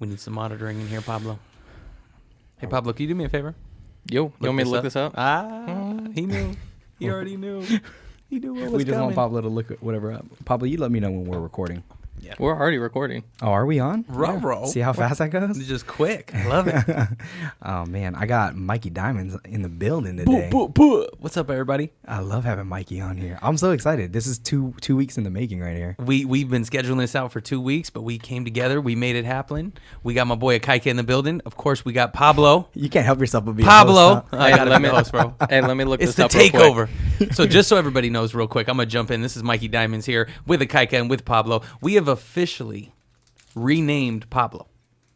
We need some monitoring in here, Pablo. Hey, Pablo, can you do me a favor? Yo, you want me to look this up? He knew. He already knew. He knew what was We just coming. want Pablo to look at whatever up. Pablo, you let me know when we're recording. Yeah. We're already recording. Oh, are we on? Ruh-roh. See how fast that goes? It's just quick. I love it. Oh, man. I got Mikey Diamonds in the building today. What's up, everybody? I love having Mikey on here. I'm so excited. This is two weeks in the making right here. We've been scheduling this out for 2 weeks, but we came together. We made it happen. We got my boy Akaika in the building. Of course, we got Pablo. You can't help yourself but be Pablo. a host, huh? I gotta be the host, bro. Hey, let me look It's this the up real quick. takeover. So just so everybody knows real quick, I'm going to jump in. This is Mikey Diamonds here with Akaika and with Pablo. We have officially renamed Pablo.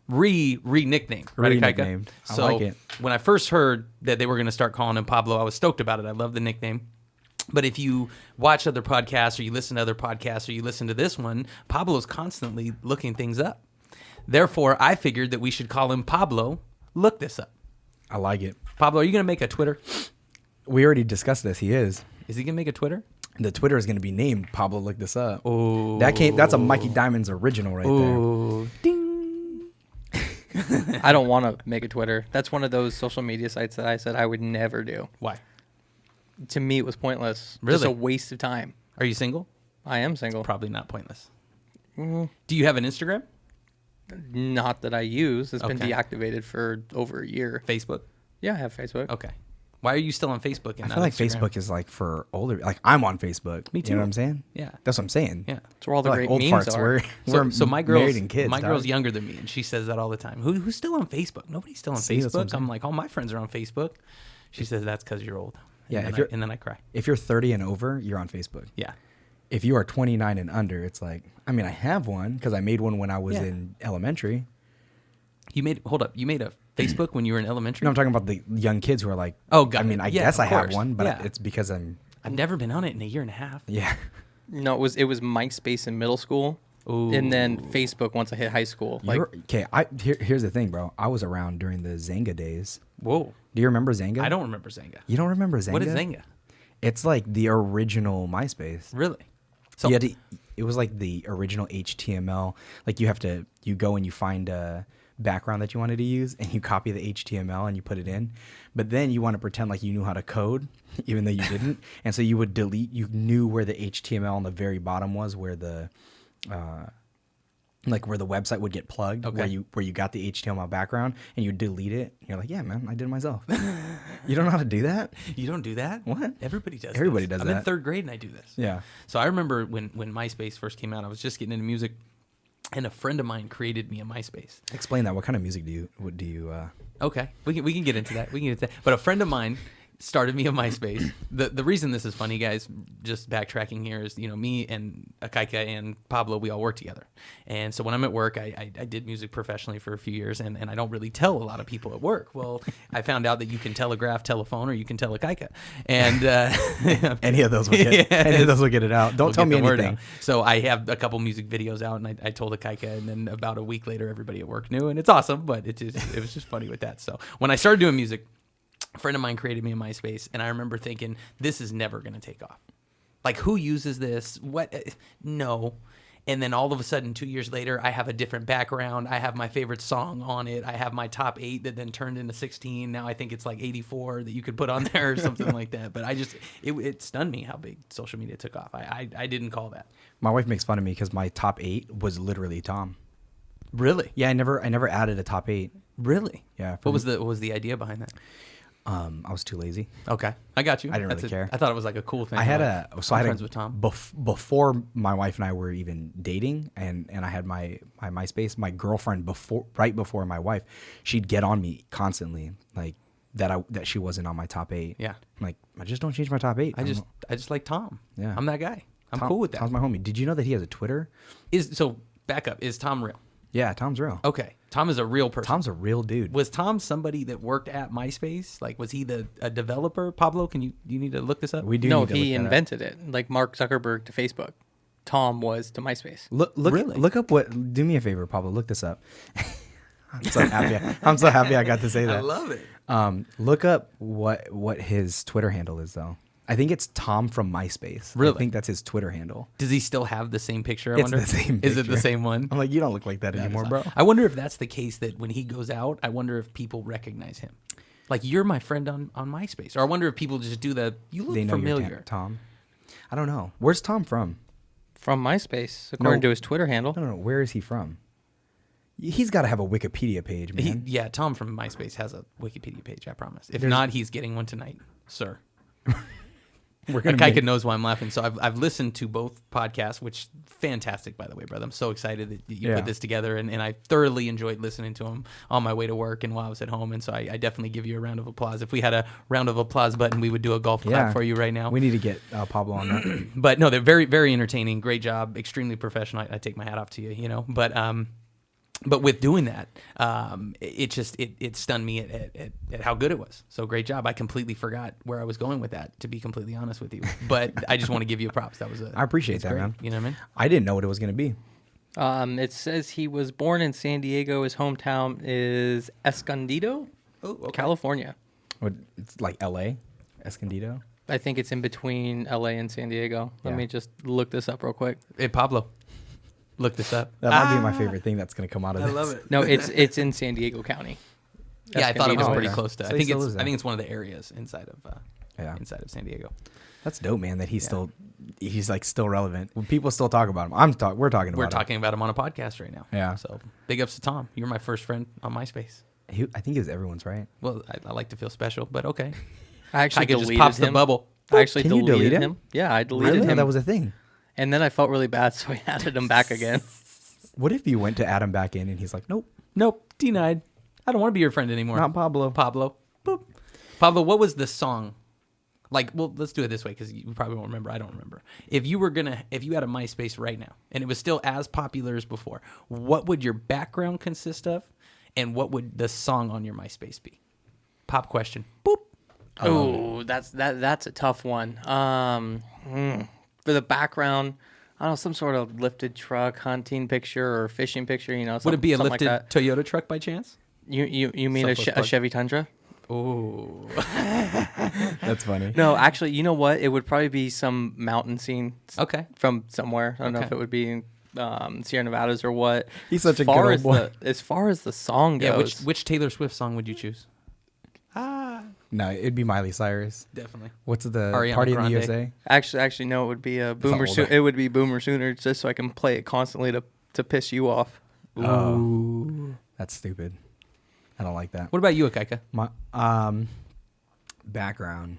Re-nicknamed. Right, Akaika? Re-nicknamed. I So like it. when I first heard that they were going to start calling him Pablo, I was stoked about it. I love the nickname. But if you watch other podcasts or you listen to other podcasts or you listen to this one, Pablo's constantly looking things up. Therefore, I figured that we should call him Pablo. Look this up. I like it. Pablo, are you going to make a Twitter? We already discussed this. He is. Is he going to make a Twitter? The Twitter is going to be named Pablo. Look this up. Oh, That's a Mikey Diamonds original right oh, ding. I don't want to make a Twitter. That's one of those social media sites that I said I would never do. Why? To me, it was pointless. Really? Just a waste of time. Are you single? I am single. Probably not pointless. Mhm. Do you have an Instagram? Not that I use. It's been Okay. deactivated for over a year. Facebook? Yeah, I have Facebook. Okay. Why are you still on Facebook and I not feel like Instagram? Facebook is like for older. Like I'm on Facebook. Me too. You know what I'm saying? Yeah. That's what I'm saying. Yeah. It's where all the We're great like old memes farts. are. We're So my girl's married and kids. my dog. girl's younger than me, and she says that all the time. Who's still on Facebook? Nobody's still on See, that's what I'm Facebook. saying. I'm like, all my friends are on Facebook. She says that's because you're old. Yeah, And if then you're- and then I cry. If you're 30 and over, you're on Facebook. Yeah. If you are 29 and under, it's like, I mean, I have one because I made one when I was Yeah. in elementary. You made a Facebook when you were in elementary? No, I'm talking about the young kids who are like, Oh, got I mean, it. I Yeah, guess of I have course. one, but Yeah. it's because I'm, I've never been on it in a year and a half. yeah. No, it was MySpace in middle school. Ooh. And then Facebook once I hit high school. Like, Okay, here's the thing, bro. I was around during the Zanga days. Whoa. Do you remember Zanga? I don't remember Zanga. You don't remember Zanga? What is Zanga? It's like the original MySpace. Really? So It was like the original HTML. Like you go and you find a background that you wanted to use and you copy the HTML and you put it in. But then you want to pretend like you knew how to code, even though you didn't. And so you would delete, you knew where the HTML on the very bottom was, where the, like where the website would get plugged, Okay. where you got the HTML background and you delete it. You're like, yeah, man, I did it myself. You don't know how to do that? you don't do that? What? Everybody does. Everybody this. does I'm in that. 3rd grade and I do this. Yeah. So I remember when MySpace first came out, I was just getting into music, and a friend of mine created me a MySpace. Explain that. What kind of music do you Okay, we can get into that. We can get into that. But a friend of mine started me a MySpace. The reason this is funny, guys, just backtracking here, is me and Akaika and Pablo, we all work together. And so when I'm at work, I did music professionally for a few years, and I don't really tell a lot of people at work. Well, I found out that you can telegraph, telephone, or you can tell Akaika. And any of those will get, any of those will get it out. Don't We'll tell get me the word anything. out. So I have a couple music videos out, and I told Akaika, and then about a week later, everybody at work knew, and it's awesome. But it was just funny with that. So when I started doing music, a friend of mine created me a MySpace, and I remember thinking, this is never going to take off. Like, who uses this? What? No. And then all of a sudden, 2 years later, I have a different background. I have my favorite song on it. I have my top 8 that then turned into 16. Now I think it's like 84 that you could put on there or something like that. But it stunned me how big social media took off. I didn't call that. My wife makes fun of me because my top 8 was literally Tom. Really? Yeah, I never added a top 8. Really? Yeah. What was the idea behind that? I was too lazy. Okay, I got you. I didn't really care. I thought it was like a cool thing. I had like, so I had friends with Tom. Before my wife and I were even dating, and I had my MySpace. My girlfriend right before my wife, she'd get on me constantly, like that she wasn't on my top 8. Yeah. I'm like, I just don't change my top 8. I just like Tom. Yeah. I'm that guy. I'm cool with that. Tom's my homie. Did you know that he has a Twitter? So back up. Is Tom real? Yeah, Tom's real. Okay. Tom is a real person. Tom's a real dude. Was Tom somebody that worked at MySpace? Like, was he a developer? Pablo, do you need to look this up? We do. no, need to he look that up. invented it. Like Mark Zuckerberg to Facebook. Tom was to MySpace. Really? Look up what. Do me a favor, Pablo. Look this up. I'm so happy. I got to say that. I love it. Look up what his Twitter handle is though. I think it's Tom from MySpace. Really? I think that's his Twitter handle. Does he still have the same picture? I It's wonder. the same Is it the picture. same one? I'm like, you don't look like that anymore, bro. I wonder if that's the case, that when he goes out, I wonder if people recognize him. Like, you're my friend on MySpace. Or I wonder if people just do the, you look They know familiar. you're Tom. I don't know. Where's Tom from? From MySpace, according No. to his Twitter handle. I don't know. Where is he from? He's got to have a Wikipedia page, man. Yeah, Tom from MySpace has a Wikipedia page, I promise. If There's- not, he's getting one tonight, sir. We're gonna Kaika make- knows why I'm laughing. So I've listened to both podcasts, which fantastic, by the way, brother. I'm so excited that you Yeah. put this together, and I thoroughly enjoyed listening to them on my way to work and while I was at home. And so I definitely give you a round of applause. If we had a round of applause button, we would do a golf clap for you right now. We need to get Pablo on that. But no, they're very, very entertaining. Great job. Extremely professional. I take my hat off to you, you know. But with doing that, it stunned me at how good it was. So great job. I completely forgot where I was going with that, to be completely honest with you. But I just want to give you props. That was I appreciate that's that, great. man. You know what I mean? I didn't know what it was going to be. It says he was born in San Diego. His hometown is Escondido, California. What, it's like L.A., Escondido. I think it's in between LA and San Diego. Let Yeah. me just look this up real quick. Hey, Pablo, look this up. That might be my favorite thing that's going to come out of this. I love it. No, it's in San Diego County. Yeah, I thought it was Escondido. pretty okay. close to. So I he think still it's. lives I there. think it's one of the areas inside of Yeah. San Diego. That's dope, man, that he's like still relevant. When people still talk about him. We're talking about We're him. talking about him on a podcast right now. Yeah. So big ups to Tom. You're my first friend on MySpace. I think he was everyone's, right? Well, I like to feel special, but okay. I actually Kaika just deleted pops him. the bubble. I actually Can you deleted delete him. him? Yeah, I I deleted didn't know him. that was a thing. And then I felt really bad, so I added him back again. What if you went to add him back in and he's like, nope, Nope, denied. I don't want to be your friend anymore. not Pablo. Pablo. Boop. Pablo, what was the song? Like, well, let's do it this way because you probably won't remember. I don't remember. If you had a MySpace right now and it was still as popular as before, what would your background consist of, and what would the song on your MySpace be? Pop question. Boop. Oh, that's a tough one. For the background, I don't know, some sort of lifted truck hunting picture or fishing picture. You know, Would it be a something lifted like that. Toyota truck by chance? You mean Selfless a plug. Chevy Tundra? Oh, That's funny. No, actually, you know what? It would probably be some mountain scene. Okay. From somewhere. I don't know Okay. if it would be in Sierra Nevadas or what. He's such a As far good as old boy. As far as the song yeah. goes, Which Taylor Swift song would you choose? No, it'd be Miley Cyrus. Definitely. What's the Ariana Party in Grande. the USA? actually, no, it would be a Boomer. older. It would be Boomer Sooner, just so I can play it constantly to piss you off. Oh, that's stupid. I don't like that. What about you, Akaika? My background.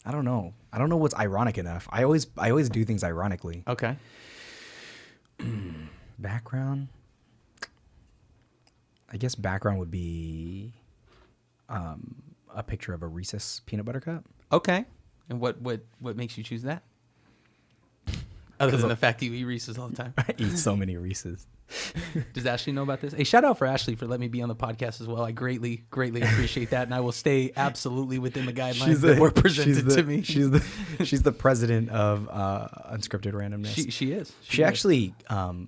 I don't know. I don't know what's ironic enough. I always do things ironically. Okay. Background. I guess background would be a picture of a Reese's peanut butter cup. Okay. And what makes you choose that? Other than the fact that you eat Reese's all the time. I eat so many Reese's. Does Ashley know about this? Hey, shout out for Ashley for letting me be on the podcast as well. I greatly, greatly appreciate that, and I will stay absolutely within the guidelines that were presented to me. She's the president of Unscripted Randomness. She is. She actually,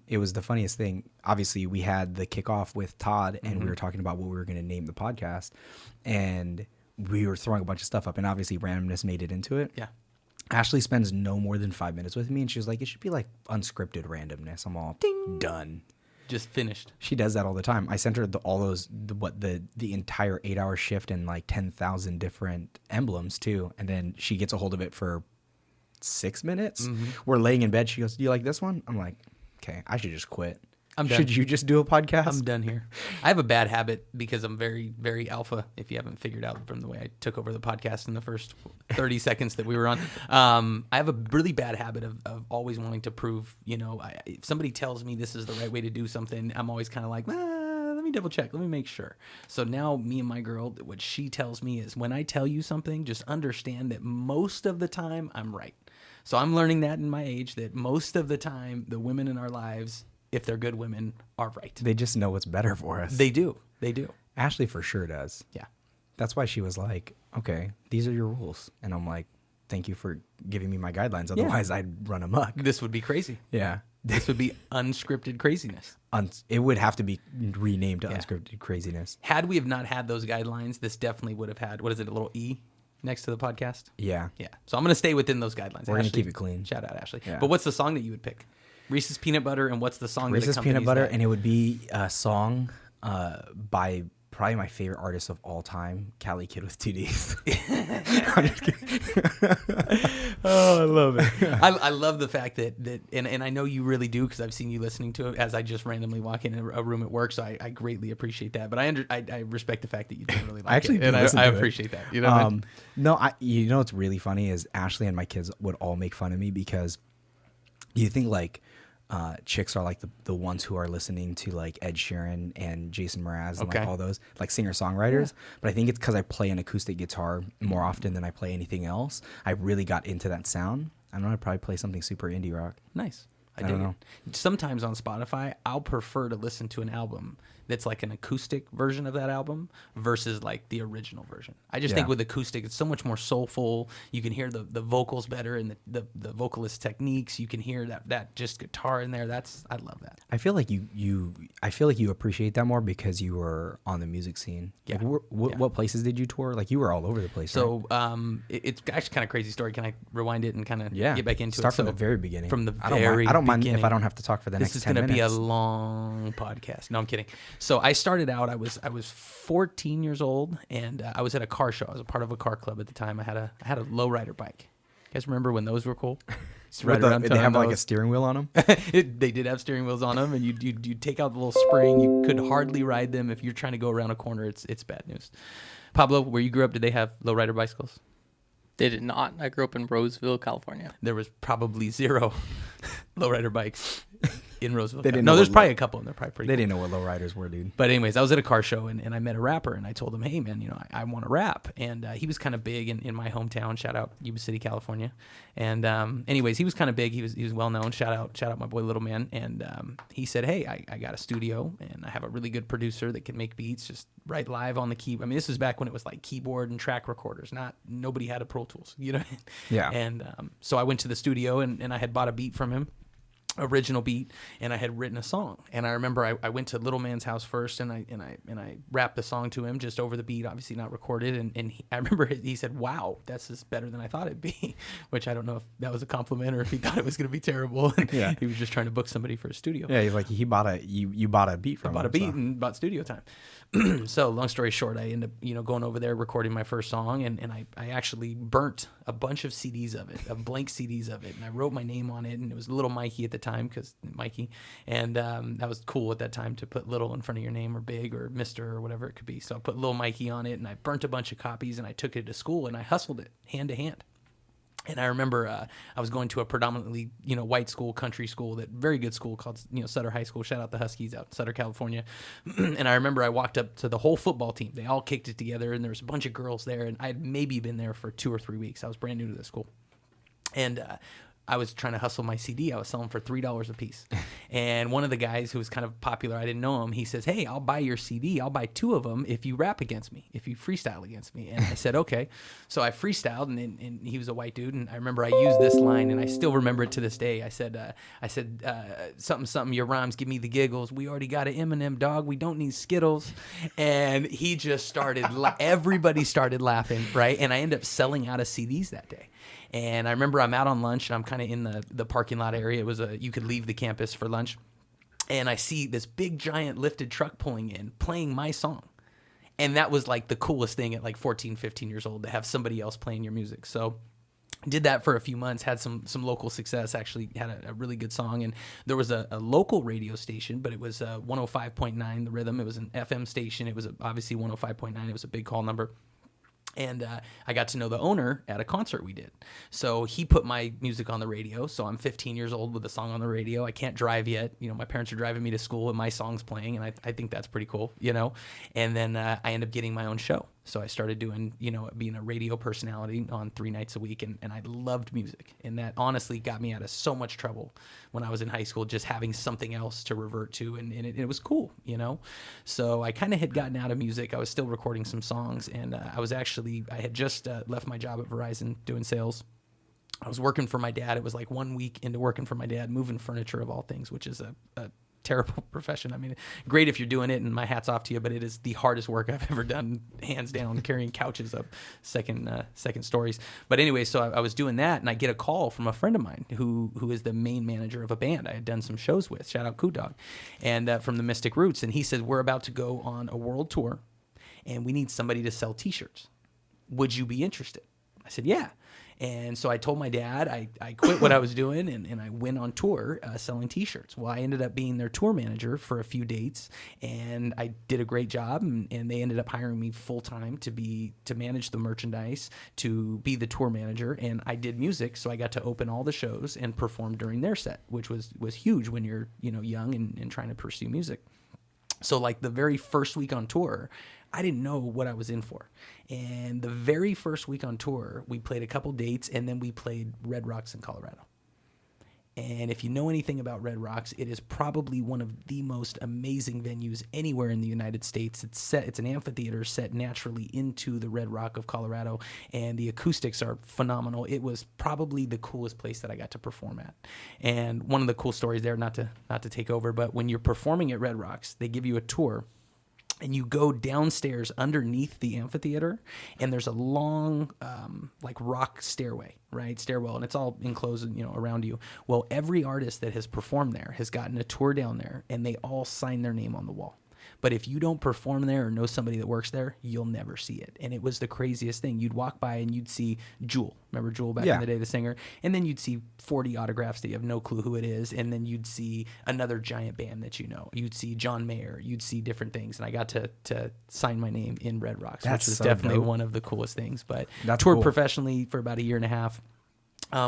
it was the funniest thing. Obviously, we had the kickoff with Todd, and we were talking about what we were going to name the podcast, and we were throwing a bunch of stuff up, and obviously, randomness made it into it. Yeah. Ashley spends no more than 5 minutes with me, and she was like, "It should be like unscripted randomness." I'm all done. Just finished. She does that all the time. I sent her the entire 8-hour shift and like 10,000 different emblems too, and then she gets a hold of it for 6 minutes. We're laying in bed. She goes, "Do you like this one?" I'm like, "Okay, I should just quit." I'm done. Should you just do a podcast? I'm done here. I have a bad habit because I'm very, very alpha, if you haven't figured out from the way I took over the podcast in the first 30 seconds that we were on. I have a really bad habit of always wanting to prove, if somebody tells me this is the right way to do something, I'm always kind of like, let me double check. Let me make sure. So now me and my girl, what she tells me is when I tell you something, just understand that most of the time I'm right. So I'm learning that in my age that most of the time the women in our lives, if they're good women, are right. They just know what's better for us. They do. Ashley for sure does. Yeah. That's why she was like, "Okay, these are your rules," and I'm like, "Thank you for giving me my guidelines. Otherwise, I'd run amok." This would be crazy. Yeah. This would be unscripted craziness. It would have to be renamed to Yeah. unscripted craziness. Had we have not had those guidelines, this definitely would have had, what is it, a little E? next to the podcast? Yeah. Yeah. So I'm going to stay within those guidelines. We're going to Ashley, keep it clean. Shout out, Ashley. Yeah. But what's the song that you would pick? Reese's Peanut Butter, and what's the song Reese's that Peanut accompanies Butter, that? and it would be a song by probably my favorite artist of all time, Cali Kid with 2 Ds. I'm just kidding. Oh, I love it. I love the fact that and I know you really do because I've seen you listening to it as I just randomly walk in a room at work, so I greatly appreciate that. But I respect the fact that you don't really like I actually it, do and listen I to it. appreciate that. You know what I mean? No, you know what's really funny is Ashley and my kids would all make fun of me because you think like chicks are like the ones who are listening to like Ed Sheeran and Jason Mraz and Okay. like all those like singer-songwriters. But I think it's because I play an acoustic guitar more often than I play anything else. I really got into that sound. I don't know, I'd probably play something super indie rock. Nice. I don't dig know. it. Sometimes on Spotify, I'll prefer to listen to an album that's like an acoustic version of that album versus like the original version. I just think Yeah. with acoustic, it's so much more soulful. You can hear the vocals better and the vocalist techniques. You can hear that just guitar in there. I love that. I feel like you appreciate that more because you were on the music scene. Yeah. Like, Yeah. what places did you tour? Like you were all over the place. right? So it's actually kind of crazy story. Can I rewind it and kind of Yeah. get back into Start it? from So the very beginning. From the I don't very mind, I don't mind beginning. if I don't have to talk for the This next is 10 going to minutes. be a long podcast. No, I'm kidding. So I started out. I was 14 years old, and I was at a car show. I was a part of a car club at the time. I had a lowrider bike. You guys remember when those were cool? Used to ride around They town have on like a those. steering wheel on them. They did have steering wheels on them, and you take out the little spring. You could hardly ride them if you're trying to go around a corner. It's bad news. Pablo, where you grew up, did they have lowrider bicycles? They did not. I grew up in Roseville, California. There was probably zero lowrider bikes in Roseville. They didn't No, know there's what probably a couple, and they're probably pretty They cool. didn't know what lowriders were, dude. But anyways, I was at a car show and I met a rapper and I told him, hey man, I want to rap. And he was kind of big in my hometown. Shout out Yuba City, California. And anyways, he was kind of big. He was well known. Shout out my boy Little Man. And he said, hey, I got a studio and I have a really good producer that can make beats, just write live on the keyboard. I mean, this was back when it was like keyboard and track recorders. Nobody had a Pro Tools, you know? Yeah. And so I went to the studio and I had bought a beat from him. Original beat, and I had written a song. And I remember I went to Little Man's house first, and I rapped the song to him just over the beat, obviously not recorded. And I remember he said, "Wow, this is better than I thought it'd be," which I don't know if that was a compliment or if he thought it was going to be terrible. And Yeah. he was just trying to book somebody for a studio. Yeah, he's like you bought a beat from I bought him, a beat so. and bought studio time. So long story short, I ended up going over there recording my first song, and I actually burnt a bunch of CDs of it, blank CDs of it, and I wrote my name on it, and it was Little Mikey at the time because Mikey, and that was cool at that time to put Little in front of your name or Big or Mister or whatever it could be. So I put Little Mikey on it, and I burnt a bunch of copies, and I took it to school, and I hustled it hand to hand. And I remember I was going to a predominantly, white school, country school, that very good school called, Sutter High School. Shout out the Huskies out in Sutter, California. And I remember I walked up to the whole football team. They all kicked it together, and there was a bunch of girls there. And I'd maybe been there for 2 or 3 weeks. I was brand new to the school. And I was trying to hustle my CD. I was selling for $3 a piece. And one of the guys who was kind of popular, I didn't know him, he says, hey, I'll buy your CD. I'll buy 2 of them if you rap against me, if you freestyle against me. And I said, okay. So I freestyled, and he was a white dude. And I remember I used this line, and I still remember it to this day. I said, something, your rhymes give me the giggles. We already got an Eminem, dog. We don't need Skittles. And he just started, everybody started laughing, right? And I ended up selling out of CDs that day. And I remember I'm out on lunch, and I'm kind of in the parking lot area. It was you could leave the campus for lunch. And I see this big, giant lifted truck pulling in, playing my song. And that was like the coolest thing at like 14, 15 years old, to have somebody else playing your music. So did that for a few months, had some local success, actually had a really good song. And there was a local radio station, but it was 105.9, the rhythm. It was an FM station. It was obviously 105.9. It was a big call number. And I got to know the owner at a concert we did. So he put my music on the radio. So I'm 15 years old with a song on the radio. I can't drive yet. My parents are driving me to school and my song's playing. And I think that's pretty cool, And then I end up getting my own show. So I started doing, being a radio personality on 3 nights a week. And I loved music. And that honestly got me out of so much trouble when I was in high school, just having something else to revert to. And it was cool, So I kind of had gotten out of music. I was still recording some songs. And I had just left my job at Verizon doing sales. I was working for my dad. It was like 1 week into working for my dad, moving furniture of all things, which is a terrible profession. I mean, great if you're doing it, and my hat's off to you, but it is the hardest work I've ever done, hands down, carrying couches up second stories. But anyway, so I was doing that, and I get a call from a friend of mine who is the main manager of a band I had done some shows with. Shout out Coot Dog, and from the Mystic Roots. And he said, we're about to go on a world tour, and we need somebody to sell T-shirts. Would you be interested? I said, yeah. And so I told my dad I quit what I was doing and I went on tour selling T-shirts. Well, I ended up being their tour manager for a few dates, and I did a great job. And they ended up hiring me full time to manage the merchandise, to be the tour manager. And I did music, so I got to open all the shows and perform during their set, which was huge when you're young and trying to pursue music. So like the very first week on tour, I didn't know what I was in for. And the very first week on tour, we played a couple dates, and then we played Red Rocks in Colorado. And if you know anything about Red Rocks, it is probably one of the most amazing venues anywhere in the United States. It's an amphitheater set naturally into the Red Rock of Colorado, and the acoustics are phenomenal. It was probably the coolest place that I got to perform at. And one of the cool stories there, not to take over, but when you're performing at Red Rocks, they give you a tour. And you go downstairs underneath the amphitheater, and there's a long, like rock stairwell, and it's all enclosed, around you. Well, every artist that has performed there has gotten a tour down there, and they all sign their name on the wall. But if you don't perform there or know somebody that works there, you'll never see it. And it was the craziest thing. You'd walk by and you'd see Jewel. Remember Jewel back in the day, the singer? And then you'd see 40 autographs that you have no clue who it is. And then you'd see another giant band that you know. You'd see John Mayer. You'd see different things. And I got to sign my name in Red Rocks, which was definitely one of the coolest things. But toured professionally for about a year and a half.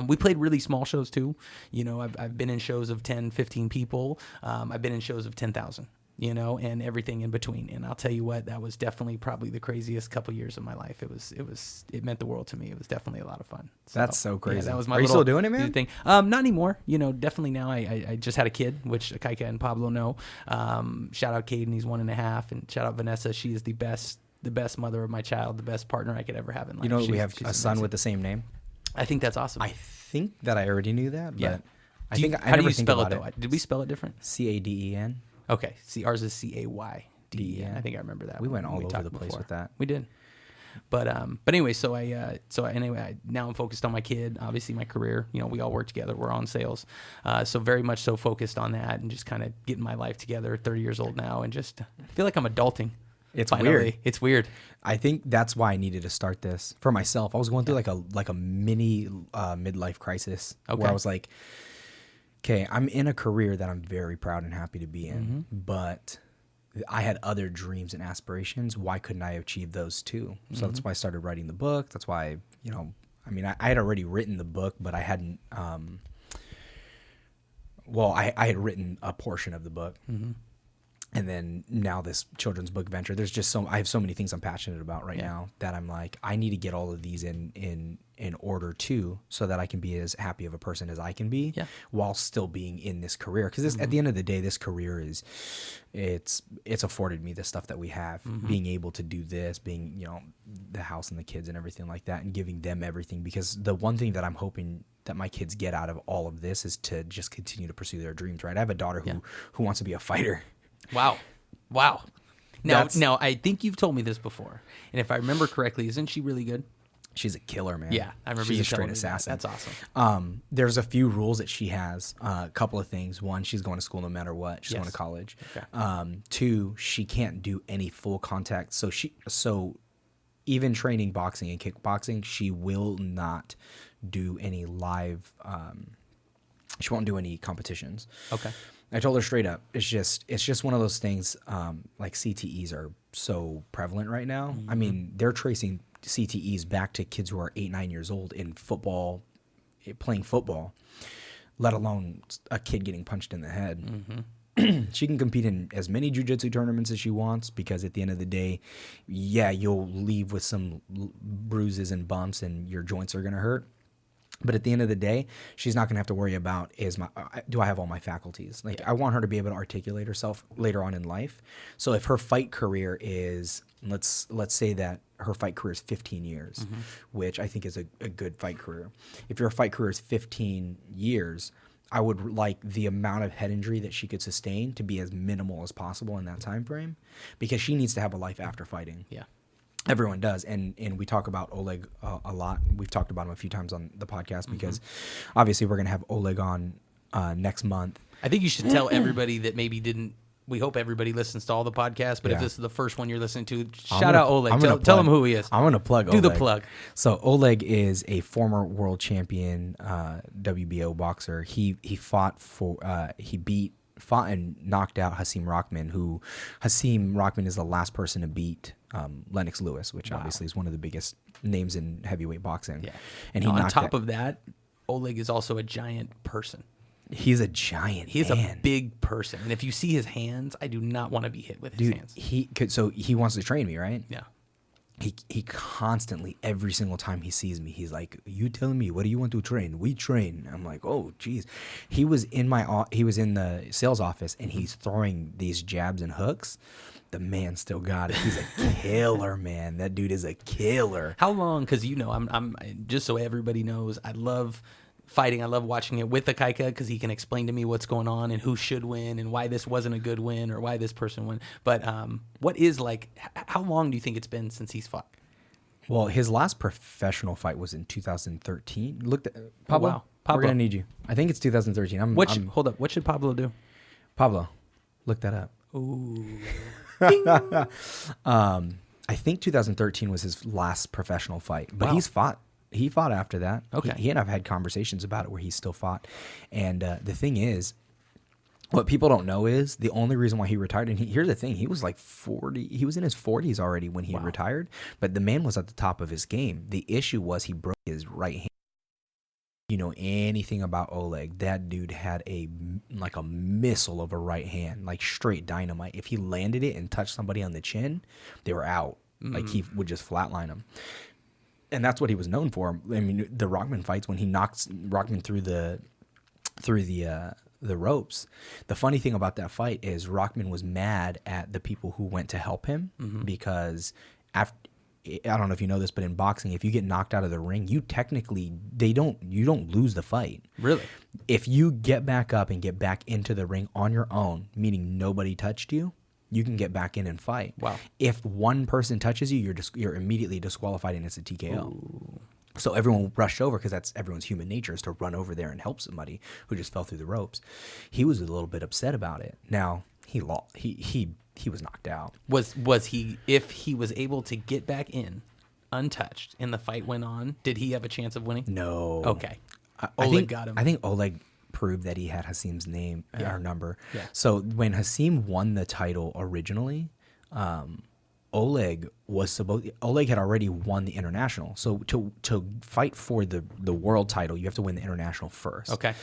We played really small shows too. I've been in shows of 10, 15 people. I've been in shows of 10,000. And everything in between. And I'll tell you what, that was definitely probably the craziest couple years of my life. It meant the world to me. It was definitely a lot of fun. So, that's so crazy. Yeah, that was my Are you still doing it, man? Thing. Not anymore. Definitely now. I just had a kid, which Kaika and Pablo know. Shout out Caden, he's 1.5, and shout out Vanessa. She is the best mother of my child, the best partner I could ever have in life. We have a son with the same name. I think that's awesome. I think that I already knew that, but how do you spell it though? Did we spell it different? Caden. Okay. See, ours is Cayden. I think I remember that. We went all over the place with that. We did. But anyway, now I'm focused on my kid, obviously my career. We all work together. We're on sales. So very much so focused on that and just kind of getting my life together, 30 years old now, and just feel like I'm adulting. It's weird. It's weird. I think that's why I needed to start this for myself. I was going through like a mini midlife crisis where I was like, okay, I'm in a career that I'm very proud and happy to be in, but I had other dreams and aspirations. Why couldn't I achieve those too? So that's why I started writing the book. That's why, I had already written the book, but I hadn't, I had written a portion of the book. And then now this children's book venture, I have so many things I'm passionate about right now that I'm like, I need to get all of these in order too, so that I can be as happy of a person as I can be while still being in this career. Because at the end of the day, this career it's afforded me the stuff that we have, being able to do this, being, the house and the kids and everything like that, and giving them everything. Because the one thing that I'm hoping that my kids get out of all of this is to just continue to pursue their dreams, right? I have a daughter who wants to be a fighter. Wow. Now, I think you've told me this before, and if I remember correctly, isn't she really good? She's a killer, man. Yeah, I remember. She's you a straight telling me assassin. That's awesome. There's a few rules that she has. A couple of things. One, she's going to school no matter what. She's going to college. Okay. Two, she can't do any full contact. So even training boxing and kickboxing, she will not do any live. She won't do any competitions. Okay. I told her straight up, it's just one of those things. Like CTEs are so prevalent right now. I mean, they're tracing CTEs back to kids who are 8, 9 years old in football, playing football, let alone a kid getting punched in the head. She can compete in as many jiu-jitsu tournaments as she wants, because at the end of the day, you'll leave with some bruises and bumps and your joints are going to hurt. But at the end of the day, she's not going to have to worry about do I have all my faculties? I want her to be able to articulate herself later on in life. So if her fight career is, let's say that her fight career is 15 years, which I think is a good fight career. If your fight career is 15 years, I would like the amount of head injury that she could sustain to be as minimal as possible in that time frame, because she needs to have a life after fighting. Yeah. Everyone does, and we talk about Oleg a lot. We've talked about him a few times on the podcast because obviously we're gonna have Oleg on next month. I think you should tell everybody that maybe didn't. We hope everybody listens to all the podcasts, but if Yeah. this is the first one you're listening to, I'm shout gonna- out Oleg. I'm gonna Tell him plug- who he is. I'm gonna plug. Do the Oleg. plug. So Oleg is a former world champion WBO boxer. He fought and knocked out Hasim Rahman, who Hasim Rahman is the last person to beat Lennox Lewis, which obviously is one of the biggest names in heavyweight boxing. Yeah. And he on knocked top out, of that, Oleg is also a giant person. he's a giant. He's man. a big person, and if you see his hands, I do not want to be hit with his dude. hands. So he wants to train me, right? Yeah. He constantly, every single time he sees me, he's like, "You telling me what do you want to train? We train." I'm like, "Oh, geez." He was in the sales office, and he's throwing these jabs and hooks. The man still got it. He's a killer, man. That dude is a killer. How long? Because I'm just so everybody knows. I love fighting. I love watching it with the Kaika because he can explain to me what's going on and who should win and why this wasn't a good win or why this person won. But what is how long do you think it's been since he's fought? Well, his last professional fight was in 2013. Look, Pablo, wow. Pablo. we're gonna need you. I think it's 2013. Hold up. What should Pablo do? Pablo, look that up. Ooh. I think 2013 was his last professional fight, but Wow. he fought after that. Okay. He and I've had conversations about it where he still fought. And the thing is, what people don't know is the only reason why he retired, and here's the thing, he was like 40, he was in his 40s already when he retired, but the man was at the top of his game. The issue was he broke his right hand. You know anything about Oleg, that dude had a missile of a right hand, like straight dynamite. If he landed it and touched somebody on the chin, they were out. Like he would just flatline them. And that's what he was known for. I mean, the Rahman fights, when he knocks Rahman through the ropes. The funny thing about that fight is Rahman was mad at the people who went to help him because after, I don't know if you know this, but in boxing, if you get knocked out of the ring, you don't lose the fight. Really? If you get back up and get back into the ring on your own, meaning nobody touched you, you can get back in and fight. Wow. If one person touches you, you're immediately disqualified and it's a TKO. Ooh. So everyone rushed over because that's everyone's human nature, is to run over there and help somebody who just fell through the ropes. He was a little bit upset about it. Now he lost. He was knocked out. Was he, if he was able to get back in untouched and the fight went on, did he have a chance of winning? No. Okay. I Oleg think, got him. I think Oleg proved that he had Hasim's name or number. Yeah. So when Hasim won the title originally, Oleg had already won the international. So to fight for the world title, you have to win the international first. Okay.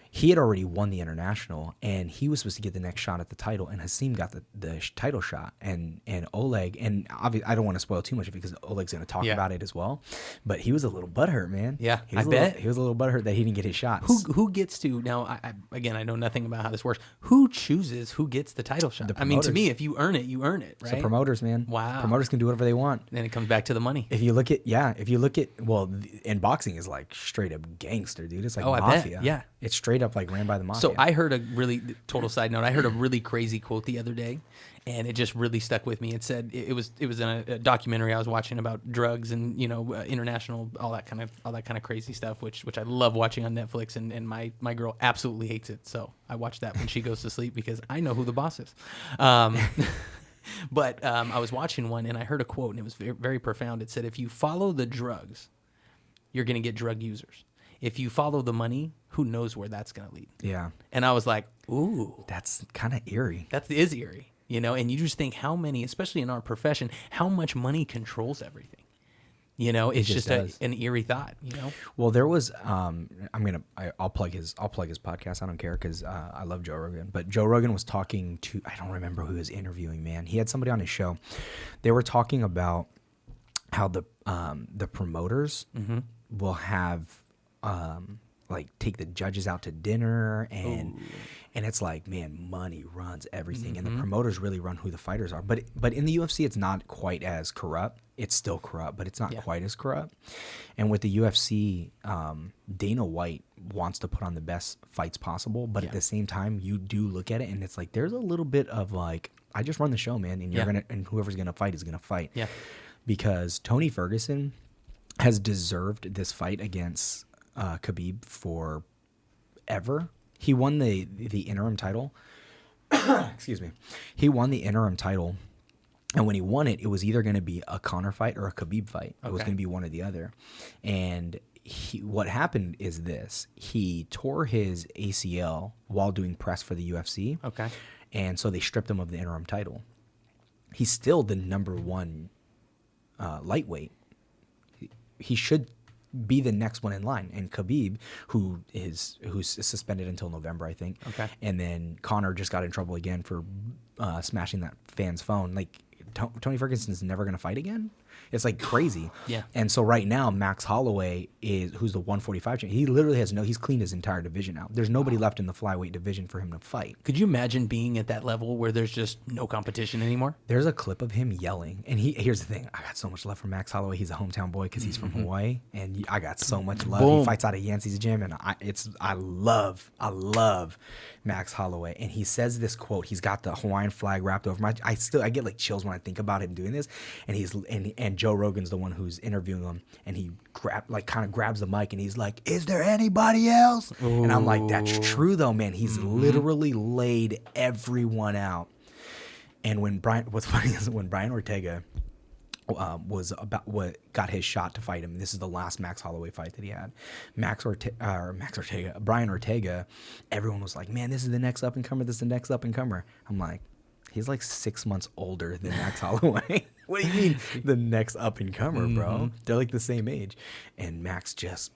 He had already won the international, and he was supposed to get the next shot at the title, and Hasim got the title shot, and Oleg, and obviously I don't want to spoil too much because Oleg's going to talk about it as well, but he was a little butthurt, man. Yeah, I bet he was a little butthurt that he didn't get his shots. Who gets to now? I know nothing about how this works. Who chooses who gets the title shot? I mean, to me, if you earn it, you earn it, right? So promoters, man. Wow. Promoters can do whatever they want. Then it comes back to the money. If you look at in boxing is like straight up gangster, dude. It's like I bet. mafia. Yeah. It's straight up like ran by the mafia. So I heard a really total side note. I heard a really crazy quote the other day, and it just really stuck with me. It said it was in a documentary I was watching about drugs and international all that kind of crazy stuff, which I love watching on Netflix. And my girl absolutely hates it, so I watch that when she goes to sleep because I know who the boss is. But I was watching one and I heard a quote and it was very, very profound. It said, "If you follow the drugs, you're going to get drug users. If you follow the money, who knows where that's going to lead?" yeah, And I was like, ooh, that's kind of eerie. that is eerie, and you just think how many, especially in our profession, how much money controls everything. It's just an eerie thought, Well, there was I'll plug his podcast. I don't care because I love Joe Rogan. But Joe Rogan was talking to, I don't remember who he was interviewing. Man, he had somebody on his show. They were talking about how the promoters will have take the judges out to dinner and And it's like, man, money runs everything, and the promoters really run who the fighters are. But in the UFC, it's not quite as corrupt. It's still corrupt, but it's not quite as corrupt. And with the UFC, Dana White wants to put on the best fights possible, but at the same time, you do look at it, and it's like there's a little bit of like, I just run the show, man, and and whoever's gonna fight is gonna fight. Yeah. Because Tony Ferguson has deserved this fight against Khabib forever. He won the interim title. Excuse me. He won the interim title, and when he won it, it was either going to be a Conor fight or a Khabib fight. It was going to be one or the other. And what happened is this: he tore his ACL while doing press for the UFC. Okay. And so they stripped him of the interim title. He's still the number one lightweight. He should be the next one in line. And Khabib, who's suspended until November, I think. Okay. And then Conor just got in trouble again for smashing that fan's phone. Like, Tony Ferguson's never going to fight again? It's like crazy. Yeah. And so right now, Max Holloway who's the 145 champion. He literally he's cleaned his entire division out. There's nobody left in the flyweight division for him to fight. Could you imagine being at that level where there's just no competition anymore? There's a clip of him yelling, and here's the thing: I got so much love for Max Holloway. He's a hometown boy because he's from Hawaii, and I got so much love. Boom. He fights out of Yancey's gym, and I love Max Holloway. And he says this quote. He's got the Hawaiian flag wrapped over I get like chills when I think about him doing this. And Joe Rogan's the one who's interviewing him, and he kind of grabs the mic, and he's like, "Is there anybody else?" Ooh. And I'm like, "That's true though, man. He's literally laid everyone out." And what's funny is when Brian Ortega got his shot to fight him, and this is the last Max Holloway fight that he had. Brian Ortega, everyone was like, "Man, this is the next up and comer. This is the next up and comer." I'm like, he's like 6 months older than Max Holloway. What do you mean the next up and comer, bro? They're like the same age. And Max just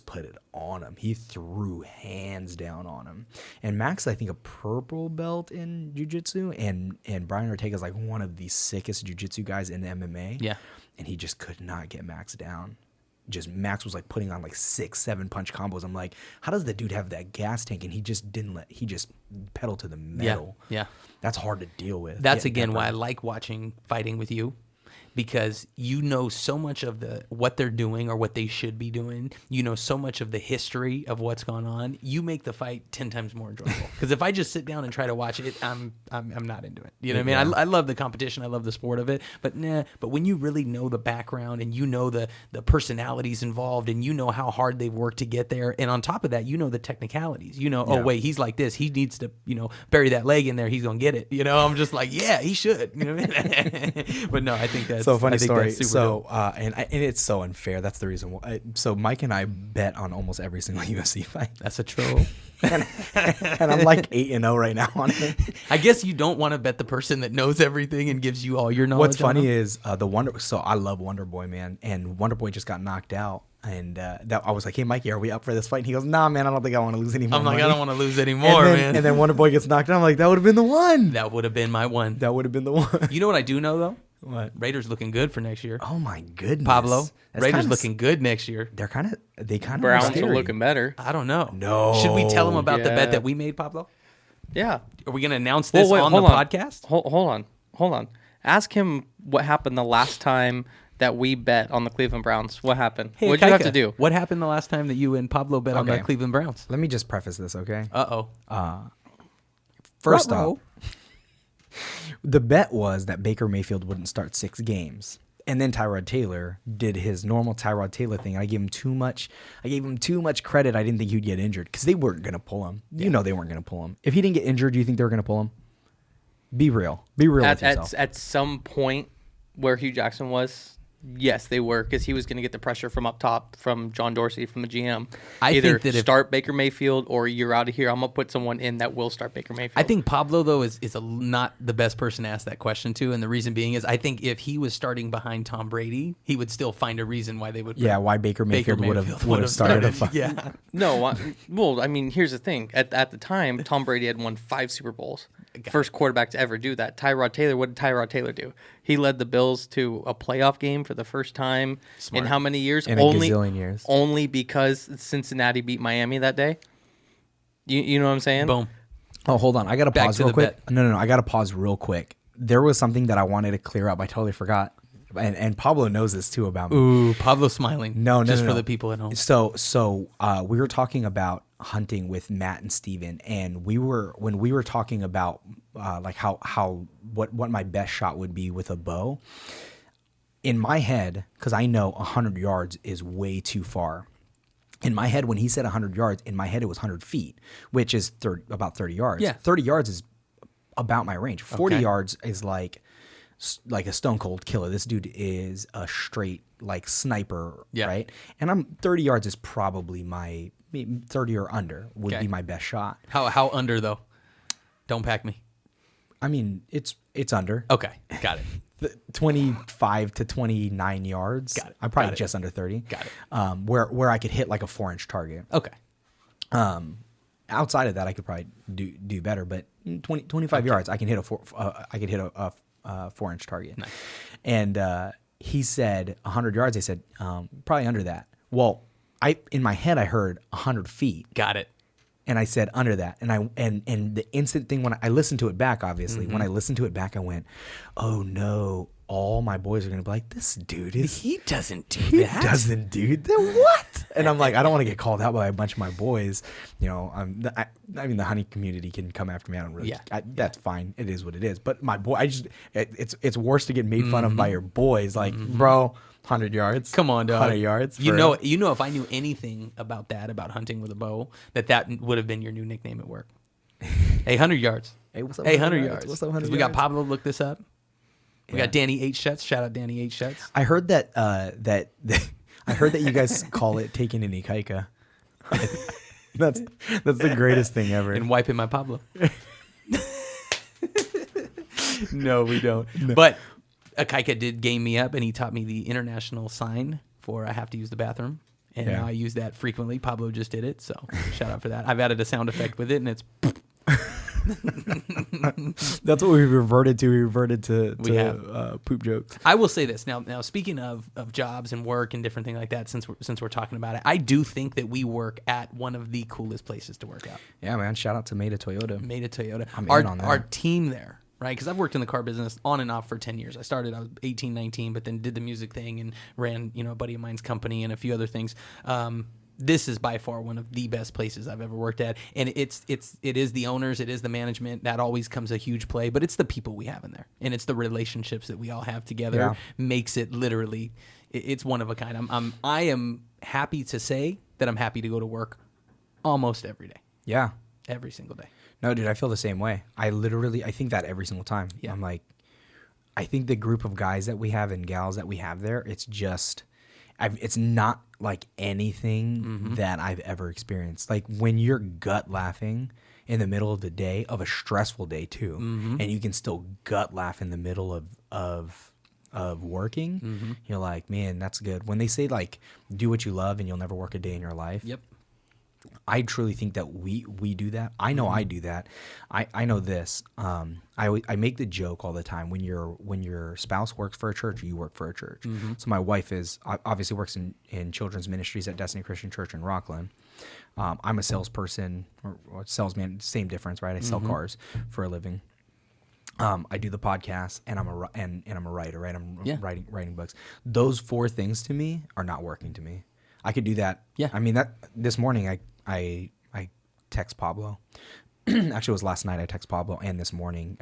put it on him. He threw hands down on him. And Max, I think, a purple belt in jiu-jitsu, and Brian Ortega is like one of the sickest jiu-jitsu guys in MMA. Yeah. And he just could not get Max down. Max was like putting on like 6-7 punch combos. I'm like, how does the dude have that gas tank? And he just pedaled to the metal. Yeah. That's hard to deal with. That's again why I like watching fighting with you, because you know so much of what they're doing or what they should be doing. You know so much of the history of what's gone on. You make the fight 10 times more enjoyable. Because if I just sit down and try to watch it, I'm not into it. You know what I mean? I love the competition. I love the sport of it. But when you really know the background, and you know the personalities involved, and you know how hard they've worked to get there, and on top of that, you know the technicalities. You know, oh wait, he's like this. He needs to bury that leg in there. He's gonna get it. I'm just like, yeah, he should. You know what I mean? But no, I think that's so funny story. So and it's so unfair. That's the reason why. So Mike and I bet on almost every single UFC fight. That's a troll. and I'm like 8-0 right now on it. I guess you don't want to bet the person that knows everything and gives you all your knowledge. What's funny is So I love Wonder Boy, man, and Wonder Boy just got knocked out. And I was like, "Hey, Mikey, are we up for this fight?" And he goes, "Nah, man, I don't think I want to lose anymore." I'm like, "I don't want to lose anymore, man." And then Wonder Boy gets knocked out. I'm like, "That would have been the one." That would have been my one. That would have been the one. You know what I do know though? What? Raiders looking good for next year. Oh my goodness, Pablo. That's Raiders looking good next year. They kind of Browns are looking better. I don't know. No. Should we tell them about the Yeah. bet that we made, Pablo? Yeah. Are we going to announce this Well, wait, on the hold on. podcast? Hold on. Ask him what happened the last time that we bet on the Cleveland Browns. What happened? Hey, What'd you have Kaika, to do? What happened the last time that you and Pablo bet on the Okay. Cleveland Browns? Let me just preface this, okay? Uh-oh. First Ruh-roh. off, the bet was that Baker Mayfield wouldn't start 6 games. And then Tyrod Taylor did his normal Tyrod Taylor thing. I gave him too much credit. I didn't think he'd get injured because they weren't going to pull him. You know they weren't going to pull him. If he didn't get injured, do you think they were going to pull him? Be real. Be real with yourself. At some point where Hugh Jackson was, yes, they were, because he was going to get the pressure from up top from John Dorsey, from the GM. I Either think that start Baker Mayfield or you're out of here. I'm going to put someone in that will start Baker Mayfield. I think Pablo, though, is not the best person to ask that question to. And the reason being is I think if he was starting behind Tom Brady, he would still find a reason why they would. Yeah, why Baker Mayfield would have started a fight. Yeah. No, well, I mean, here's the thing. At the time, Tom Brady had won 5 Super Bowls. First quarterback to ever do that. Tyrod Taylor, what did Tyrod Taylor do? He led the Bills to a playoff game for the first time in how many years? In a gazillion years. Only because Cincinnati beat Miami that day. You know what I'm saying? Boom. Oh, hold on. I got to Back pause to real the quick. bet. No. I got to pause real quick. There was something that I wanted to clear up. I totally forgot. And Pablo knows this too about me. Ooh, Pablo's smiling. No, just no, for no. the people at home. So we were talking about hunting with Matt and Steven, and when we were talking about like what my best shot would be with a bow. In my head, because I know 100 yards is way too far. In my head, when he said 100 yards, in my head it was 100 feet, which is about 30 yards. Yeah. 30 yards is about my range. 40 Okay. yards is like a stone cold killer. This dude is a straight like sniper, Yeah. right? And 30 yards is probably my 30 or under would Okay. be my best shot. How under though? Don't pack me. I mean, it's under. Okay, got it. 25 to 29 yards. Got it. I'm probably Got it. just under 30. Got it. Where I could hit like a 4-inch target. Okay. Outside of that, I could probably do better, but 25 yards, I can hit a 4-inch target. Nice. And he said 100 yards. I said probably under that. Well, in my head I heard 100 feet, Got it. and I said under that. And the instant thing when I listened to it back, obviously, when I listened to it back, I went, oh no. All my boys are gonna be like, "This dude is He doesn't do he that. doesn't do that. What?" And I'm like, I don't want to get called out by a bunch of my boys. You know, I mean, the hunting community can come after me. I don't really. Yeah. That's fine. It is what it is. But my boy, it's worse to get made fun of by your boys. Like, bro, 100 yards. Come on, dog. 100 yards. You know, if I knew anything about hunting with a bow, that would have been your new nickname at work. Hey, 100 yards. Hey, what's up? Hey, 100 yards. What's up? 100 We got yards? Pablo. Look this up. We Yeah. got Danny H. Shetz. Shout out Danny H. Shetz. I heard that I heard that you guys call it taking an ikaika. That's the greatest thing ever. And wiping my Pablo. No, we don't. But Akaika did game me up, and he taught me the international sign for I have to use the bathroom. And Yeah. now I use that frequently. Pablo just did it, so shout out for that. I've added a sound effect with it, and it's That's what we reverted to. We reverted to We have. poop jokes. I will say this now. Speaking of jobs and work and different things like that, since we're talking about it, I do think that we work at one of the coolest places to work out. Yeah, man. Shout out to Maida Toyota. Made a Toyota. I'm our in on that. our team there, right? Because I've worked in the car business on and off for 10 years. I was 18, 19, but then did the music thing and ran, a buddy of mine's company and a few other things. This is by far one of the best places I've ever worked at, and it is the owners, it is the management. That always comes a huge play, but it's the people we have in there, and it's the relationships that we all have together. Yeah. Makes it literally, it's one of a kind. I am happy to say that I'm happy to go to work almost every day, Yeah. every single day. No, dude, I feel the same way. I think that every single time. Yeah. I'm like, I think the group of guys that we have and gals that we have there, it's just, it's not like anything that I've ever experienced. Like when you're gut laughing in the middle of the day, of a stressful day too, and you can still gut laugh in the middle of working, you're like, man, that's good. When they say like, do what you love and you'll never work a day in your life. Yep. I truly think that we do that. I know I do that. I know this. I make the joke all the time when your spouse works for a church, you work for a church. So my wife obviously works in children's ministries at Destiny Christian Church in Rockland. I'm a salesperson or salesman. Same difference, right? I sell cars for a living. I do the podcast, and I'm a writer, right? I'm writing books. Those 4 things to me are not working to me. I could do that. Yeah. I mean, that this morning I text Pablo. Actually, it was last night I text Pablo, and this morning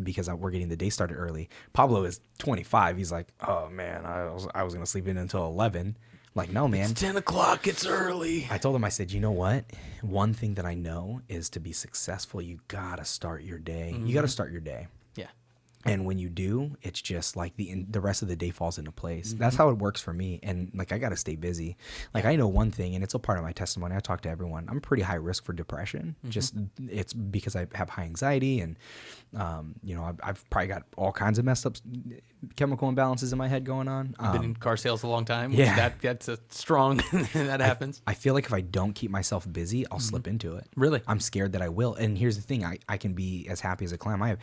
because we're getting the day started early. Pablo is 25. He's like, oh man, I was gonna sleep in until 11. Like, no, man. It's 10 o'clock. It's early. I told him, I said, you know what? One thing that I know is to be successful, you gotta start your day. You gotta start your day. Yeah. And when you do, it's just like the rest of the day falls into place. That's how it works for me. And like, I got to stay busy. Like, I know one thing, and it's a part of my testimony. I talk to everyone. I'm pretty high risk for depression. Just it's because I have high anxiety, and I've probably got all kinds of messed up chemical imbalances in my head going on. I've been in car sales a long time. Yeah. That's a strong, that happens. I feel like if I don't keep myself busy, I'll slip into it. Really? I'm scared that I will. And here's the thing. I can be as happy as a clam. I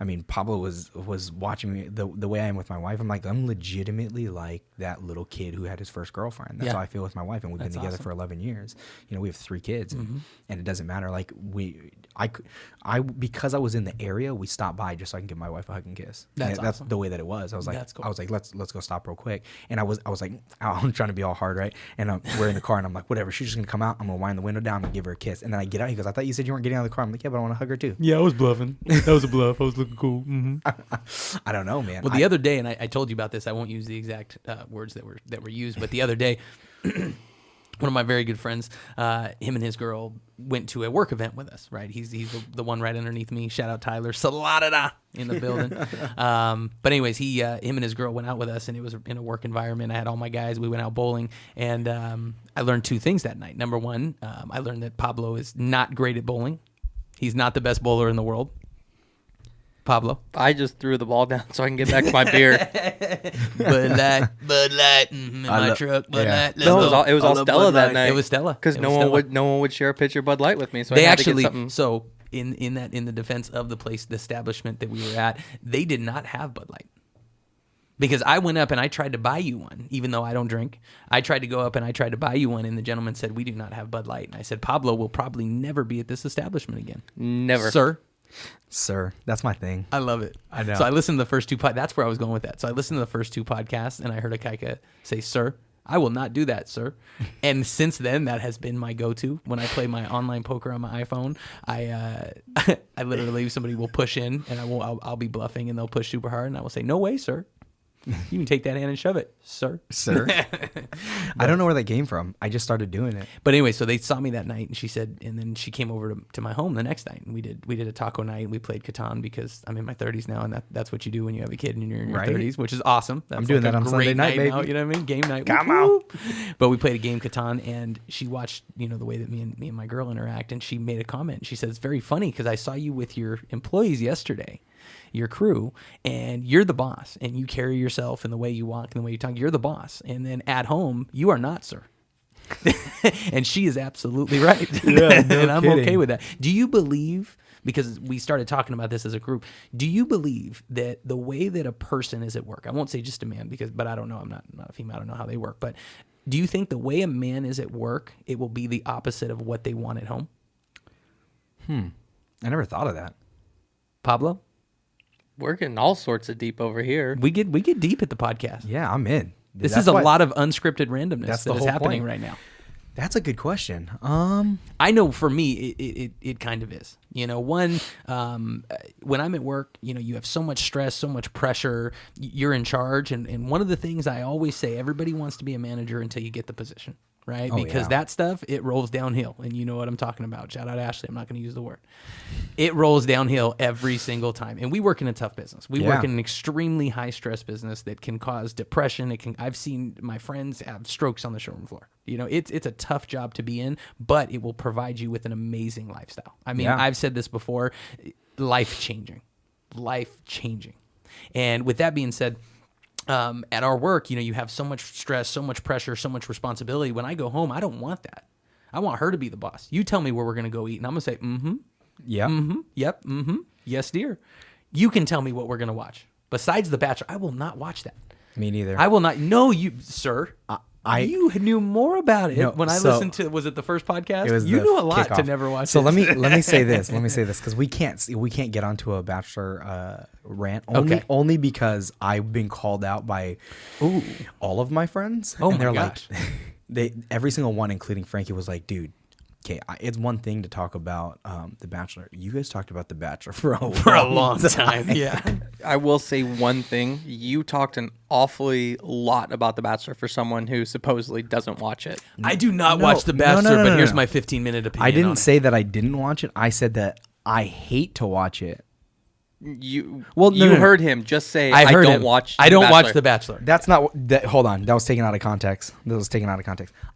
mean, Pablo was was watching me the way I am with my wife. I'm legitimately like that little kid who had his first girlfriend. That's how I feel with my wife, and we've been together for 11 years. We have 3 kids, and it doesn't matter. Like I because I was in the area, we stopped by just so I can give my wife a hug and kiss. That's the way that it was. I was like, cool. Let's go stop real quick. And I was like, I'm trying to be all hard, right? And we're in the car, and I'm like, whatever. She's just gonna come out. I'm gonna wind the window down and give her a kiss. And then I get out. He goes, I thought you said you weren't getting out of the car. I'm like, yeah, but I want to hug her too. Yeah, I was bluffing. That was a bluff. I was looking cool. I don't know, man. Well, the other day, and I told you about this. I won't use the exact words that were used, but the other day, one of my very good friends, him and his girl went to a work event with us. Right, he's the one right underneath me. Shout out Tyler Saladada in the building. But anyways, him and his girl went out with us, and it was in a work environment. I had all my guys. We went out bowling, and I learned 2 things that night. Number one, I learned that Pablo is not great at bowling. He's not the best bowler in the world. Pablo? I just threw the ball down so I can get back to my beer. Bud Light, in my truck. Bud Light. No, it was all Stella that night. It was Stella because no one would share a pitcher of Bud Light with me. So they I had actually to get something. So in the defense of the establishment that we were at, they did not have Bud Light. Because I went up and I tried to buy you one, even though I don't drink. I tried to go up and I tried to buy you one, and the gentleman said, we do not have Bud Light. And I said, Pablo will probably never be at this establishment again. Never. Sir, that's my thing. I love it. I know. So I listened to the first 2 that's where I was going with that. So I listened to the first 2 podcasts, and I heard a Kaika say, sir, I will not do that, sir. And since then, that has been my go-to. When I play my online poker on my iPhone, I literally, somebody will push in, and I'll be bluffing, and they'll push super hard, and I will say, no way, sir. You can take that hand and shove it, sir. I don't know where that came from. I just started doing it. But anyway, so they saw me that night, and she said, and then she came over to my home the next night, and we did a taco night, and we played Catan because I'm in my 30s now, and that's what you do when you have a kid and you're in your 30s, which is awesome. That's I'm doing that on Sunday night, baby. Now, you know what I mean? Game night. Come on. But we played a game Catan, and she watched the way that me and my girl interact, and she made a comment. She said, it's very funny because I saw you with your employees yesterday, your crew, and you're the boss, and you carry yourself in the way you walk and the way you talk. You're the boss, and then at home you are not, sir. And she is absolutely right. Yeah, no and I'm kidding. okay with that. Do you believe, because we started talking about this as a group, do you believe that the way that a person is at work, I won't say just a man, but I don't know, I'm not a female, I don't know how they work, but do you think the way a man is at work, it will be the opposite of what they want at home? I never thought of that. Pablo? We're getting all sorts of deep over here. We get deep at the podcast. Yeah, I'm in. This is a lot of unscripted randomness that is happening right now. That's a good question. I know for me, it kind of is. When I'm at work, you have so much stress, so much pressure. You're in charge, and one of the things I always say, everybody wants to be a manager until you get the position. Right? Because that stuff, it rolls downhill. And you know what I'm talking about. Shout out Ashley. I'm not going to use the word. It rolls downhill every single time. And we work in a tough business. We work in an extremely high stress business that can cause depression. I've seen my friends have strokes on the showroom floor. It's a tough job to be in, but it will provide you with an amazing lifestyle. I mean, I've said this before, life-changing. And with that being said, at our work, you have so much stress, so much pressure, so much responsibility. When I go home, I don't want that. I want her to be the boss. You tell me where we're going to go eat, and I'm going to say, yeah, yep, yes, dear. You can tell me what we're going to watch. Besides The Bachelor, I will not watch that. Me neither. I will not. No, you, sir. You knew more about it when I listened to. Was it the first podcast? You knew a lot to never watch. So let me say this. Because we can't get onto a Bachelor rant only because I've been called out by all of my friends. Oh, and they're my gosh. like, every single one, including Frankie, was like, dude. Okay, it's one thing to talk about The Bachelor. You guys talked about The Bachelor for a long time. Yeah. I will say one thing. You talked an awfully lot about The Bachelor for someone who supposedly doesn't watch it. I do not watch The Bachelor, but here's my 15-minute opinion. I didn't say that I didn't watch it. I said that I hate to watch it. You heard him just say, I don't watch The Bachelor. That's not that. Hold on, that was taken out of context.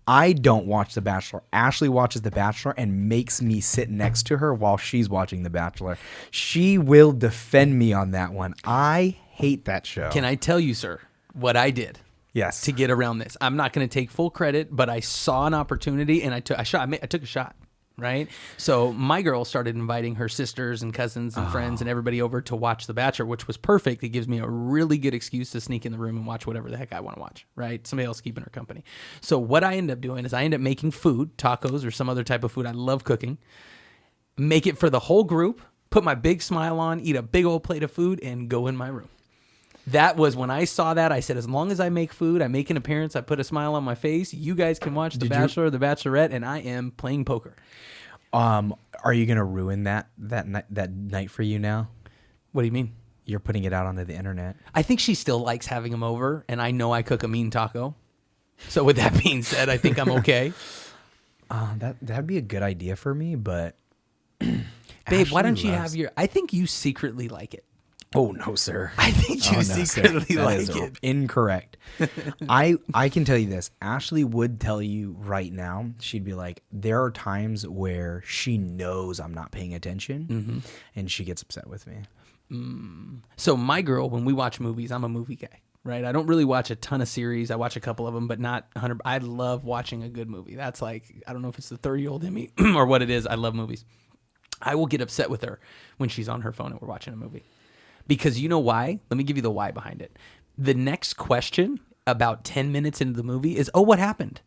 I don't watch The Bachelor. Ashley watches The Bachelor and makes me sit next to her while she's watching The Bachelor. She will defend me on that one. I hate that show. Can I tell you, sir, what I did? Yes. To get around this, I'm not going to take full credit, but I saw an opportunity and I took a shot. right? So my girl started inviting her sisters and cousins and friends and everybody over to watch The Bachelor, which was perfect. It gives me a really good excuse to sneak in the room and watch whatever the heck I want to watch, right? Somebody else keeping her company. So what I end up doing is I end up making food, tacos or some other type of food. I love cooking. Make it for the whole group, put my big smile on, eat a big old plate of food, and go in my room. That was when I saw that. I said, as long as I make food, I make an appearance, I put a smile on my face, you guys can watch The Bachelor or The Bachelorette, and I am playing poker. Are you gonna ruin that night for you now? What do you mean? You're putting it out onto the internet. I think she still likes having him over, and I know I cook a mean taco. So with that being said, I think I'm okay. That'd be a good idea for me, but Babe, why don't you have your... I think you secretly like it. Oh, no, sir. I think you secretly like it. Incorrect. I can tell you this. Ashley would tell you right now, she'd be like, there are times where she knows I'm not paying attention, and she gets upset with me. So my girl, when we watch movies, I'm a movie guy, right? I don't really watch a ton of series. I watch a couple of them, but not 100. I love watching a good movie. That's like, I don't know if it's the 30-year-old in me or what it is. I love movies. I will get upset with her when she's on her phone and we're watching a movie. Because you know why? Let me give you the why behind it. The next question about 10 minutes into the movie is, oh, what happened?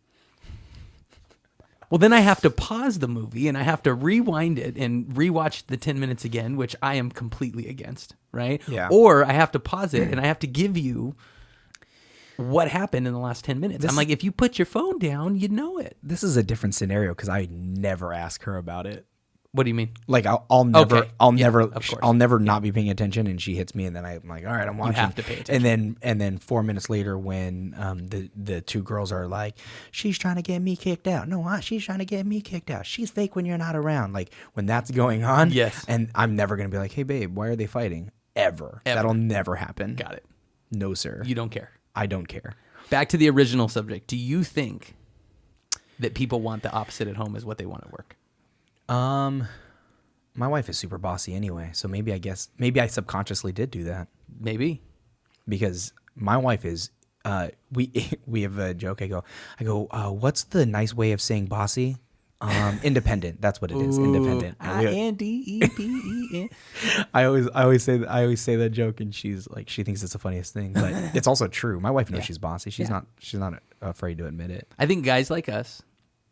Well, then I have to pause the movie and I have to rewind it and rewatch the 10 minutes again, which I am completely against, right? Yeah. Or I have to pause it and I have to give you what happened in the last 10 minutes. I'm like, if you put your phone down, you know it. This is a different scenario because I never ask her about it. What do you mean? Like I'll never, Okay. I'll Yeah, never, of course. I'll never not be paying attention, and she hits me, and then I'm like, all right, I'm watching. have to pay attention. And then 4 minutes later, when the two girls are like, she's trying to get me kicked out. No, she's trying to get me kicked out. She's fake when you're not around. Like when that's going on. Yes. And I'm never gonna be like, hey babe, why are they fighting? Ever. That'll never happen. Got it. No, sir. You don't care. I don't care. Back to the original subject. Do you think that people want the opposite at home as what they want at work? My wife is super bossy anyway, so maybe I subconsciously did do that. Maybe. Because my wife is we have a joke. I go, what's the nice way of saying bossy? Independent. That's what it is. Independent. INDEPEN. I always say that joke, and she's like, she thinks it's the funniest thing, but it's also true. My wife knows she's bossy. She's not afraid to admit it. I think guys like us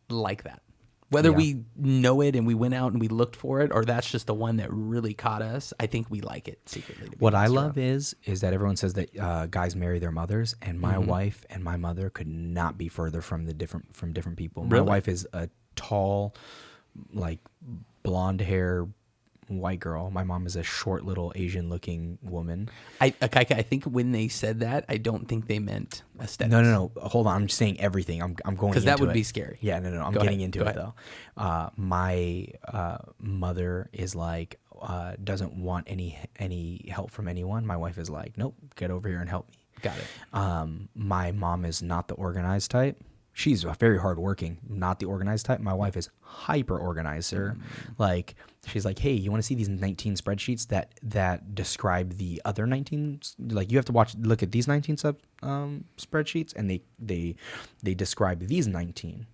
like that. Whether we know it and we went out and we looked for it, or that's just the one that really caught us, I think we like it secretly. What I love is that everyone says that guys marry their mothers, and my wife and my mother could not be further from different people. Really? My wife is a tall, like blonde hair white girl. My mom is a short little Asian looking woman. Kaika, I think when they said that, I don't think they meant aesthetics. No. Hold on. I'm just saying everything. I'm going because into that would it. be scary. Yeah, no. I'm getting into it though. My mother is like doesn't want any help from anyone. My wife is like, nope, get over here and help me. Got it. My mom is not the organized type. She's very hardworking, not the organized type. My wife is hyper organized, sir. Like, she's like, hey, you want to see these 19 spreadsheets that describe the other 19? Like, you have to look at these 19 spreadsheets, and they describe these 19.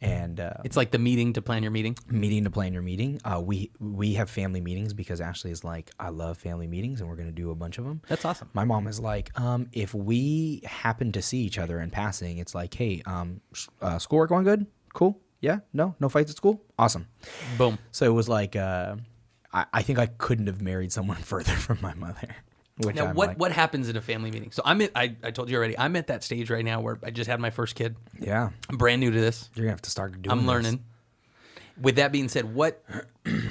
And it's like the meeting to plan your meeting. To plan your meeting. We have family meetings because Ashley is like, I love family meetings, and we're going to do a bunch of them. That's awesome. My mom is like, if we happen to see each other in passing, it's like, hey, schoolwork going good? Cool. Yeah. No fights at school. Awesome. Boom. So it was like, I think I couldn't have married someone further from my mother. Now, what happens in a family meeting? So I told you already, I'm at that stage right now where I just had my first kid. Yeah. I'm brand new to this. You're going to have to start doing I'm learning. With that being said, what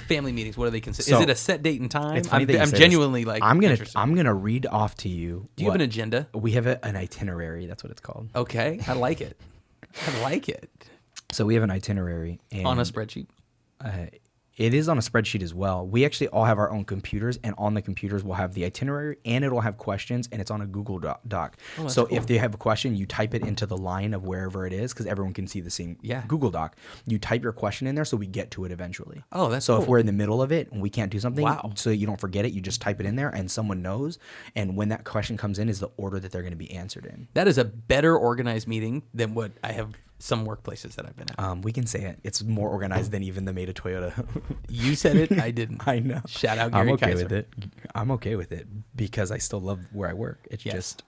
family meetings, what do they consider? Is it a set date and time? It's funny I'm genuinely like I'm interested. gonna read off to you. Do you have an agenda? We have an itinerary. That's what it's called. Okay. I like it. I like it. So we have an itinerary. And On a spreadsheet. It is on a spreadsheet as well. We actually all have our own computers, and on the computers we'll have the itinerary, and it'll have questions, and it's on a Google Doc. Oh, so cool. if they have a question, you type it into the line of wherever it is, because everyone can see the same Google Doc. You type your question in there, so we get to it eventually. Oh, that's so cool. if we're in the middle of it and we can't do something, Wow. so you don't forget it, you just type it in there, and someone knows. And when that question comes in, is the order that they're going to be answered in. That is a better organized meeting than what I have some workplaces that I've been at. We can say it. It's more organized than even the Maida Toyota. You said it. I didn't. I know. Shout out Gary I'm okay Kaiser. with it. I'm okay with it because I still love where I work. It's just,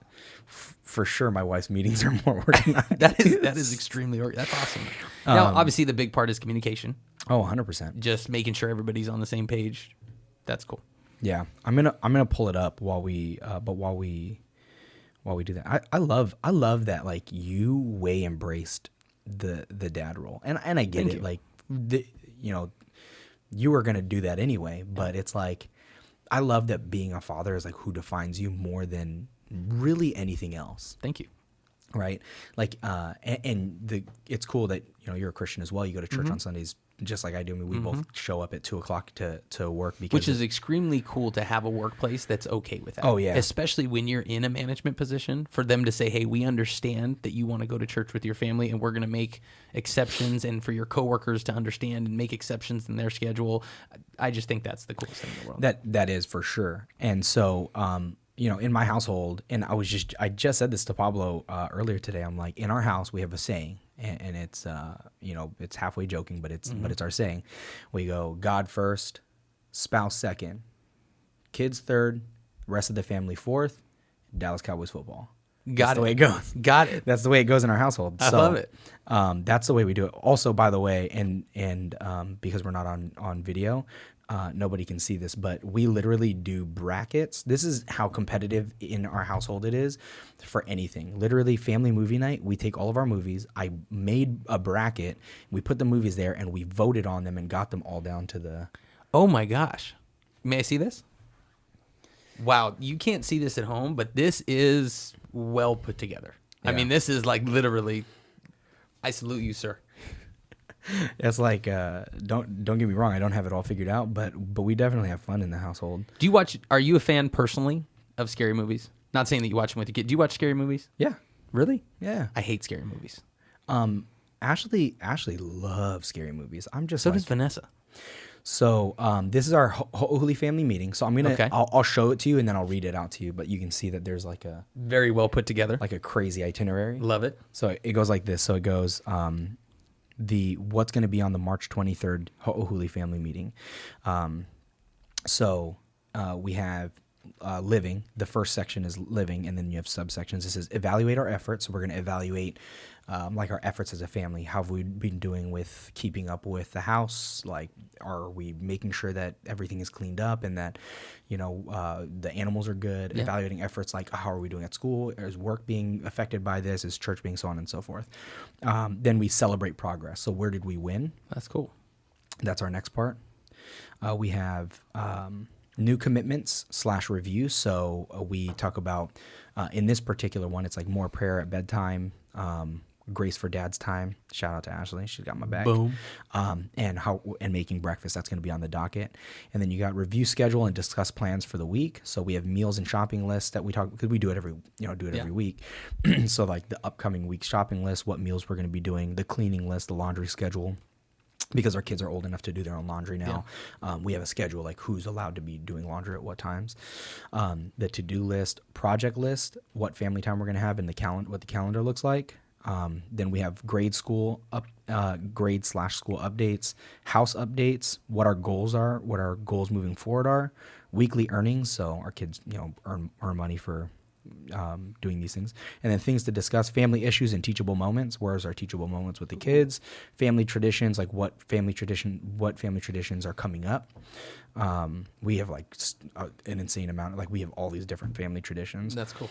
for sure, my wife's meetings are more organized. that is extremely that's awesome. Now, obviously, the big part is communication. Oh, 100%. Just making sure everybody's on the same page. That's cool. Yeah, I'm gonna pull it up while we do that. I love that, like, you way embraced the dad role, and I get Thank it. you. Like, you were gonna do that anyway, but it's like, I love that being a father is like who defines you more than really anything else. Thank you. Right. Like, it's cool that, you're a Christian as well. You go to church on Sundays just like I do. I mean, we both show up at 2:00 to work because Which is extremely cool to have a workplace that's okay with that. Oh, yeah. Especially when you're in a management position, for them to say, hey, we understand that you want to go to church with your family and we're going to make exceptions, and for your coworkers to understand and make exceptions in their schedule. I just think that's the coolest thing in the world. that is for sure. And so, in my household, and I just said this to Pablo earlier today. I'm like, in our house, we have a saying, and it's, it's halfway joking, but it's our saying. We go, God first, spouse second, kids third, rest of the family fourth, Dallas Cowboys football. That's the way it goes. Got it. That's the way it goes in our household. I love it. That's the way we do it. Also, by the way, and because we're not on video, nobody can see this, but we literally do brackets. This is how competitive in our household it is for anything. Literally, family movie night, we take all of our movies. I made a bracket. We put the movies there, and we voted on them and got them all down to the... Oh my gosh. May I see this? Wow, you can't see this at home, but this is well put together. I mean, this is like literally, I salute you, sir. It's like, don't get me wrong, I don't have it all figured out, but we definitely have fun in the household. Are you a fan personally of scary movies? Not saying that you watch them with your kid. Do you watch scary movies? Yeah. Really? Yeah. I hate scary movies. Ashley loves scary movies. I'm just So like, does Vanessa. So this is our Holy Family meeting. So Okay. I'll show it to you and then I'll read it out to you. But you can see that there's like a Very well put together. crazy itinerary. Love it. So it goes like this. So it goes what's going to be on the March 23rd Holy Family meeting. We have living. The first section is living, and then you have subsections. This is evaluate our efforts. So we're going to evaluate our efforts as a family. How have we been doing with keeping up with the house? Like, are we making sure that everything is cleaned up and that, the animals are good? Yeah. Evaluating efforts like, how are we doing at school? Is work being affected by this? Is church being so on and so forth? Then we celebrate progress. So where did we win? That's cool. That's our next part. We have new commitments / review. So we talk about, in this particular one, it's like more prayer at bedtime, grace for dad's time. Shout out to Ashley. She's got my back. Boom. And making breakfast. That's going to be on the docket. And then you got review schedule and discuss plans for the week. So we have meals and shopping lists that we talk, because we do it every week. So like the upcoming week shopping list, what meals we're going to be doing, the cleaning list, the laundry schedule. Because our kids are old enough to do their own laundry now. We have a schedule, like who's allowed to be doing laundry at what times. The to-do list, project list, what family time we're going to have, and what the calendar looks like. Then we have grade / school updates, house updates, what our goals are, what our goals moving forward are, weekly earnings. So our kids, earn money for doing these things, and then things to discuss, family issues and teachable moments. Where's our teachable moments with the kids? Family traditions, like what family traditions are coming up. We have like an insane amount. Like we have all these different family traditions. That's cool.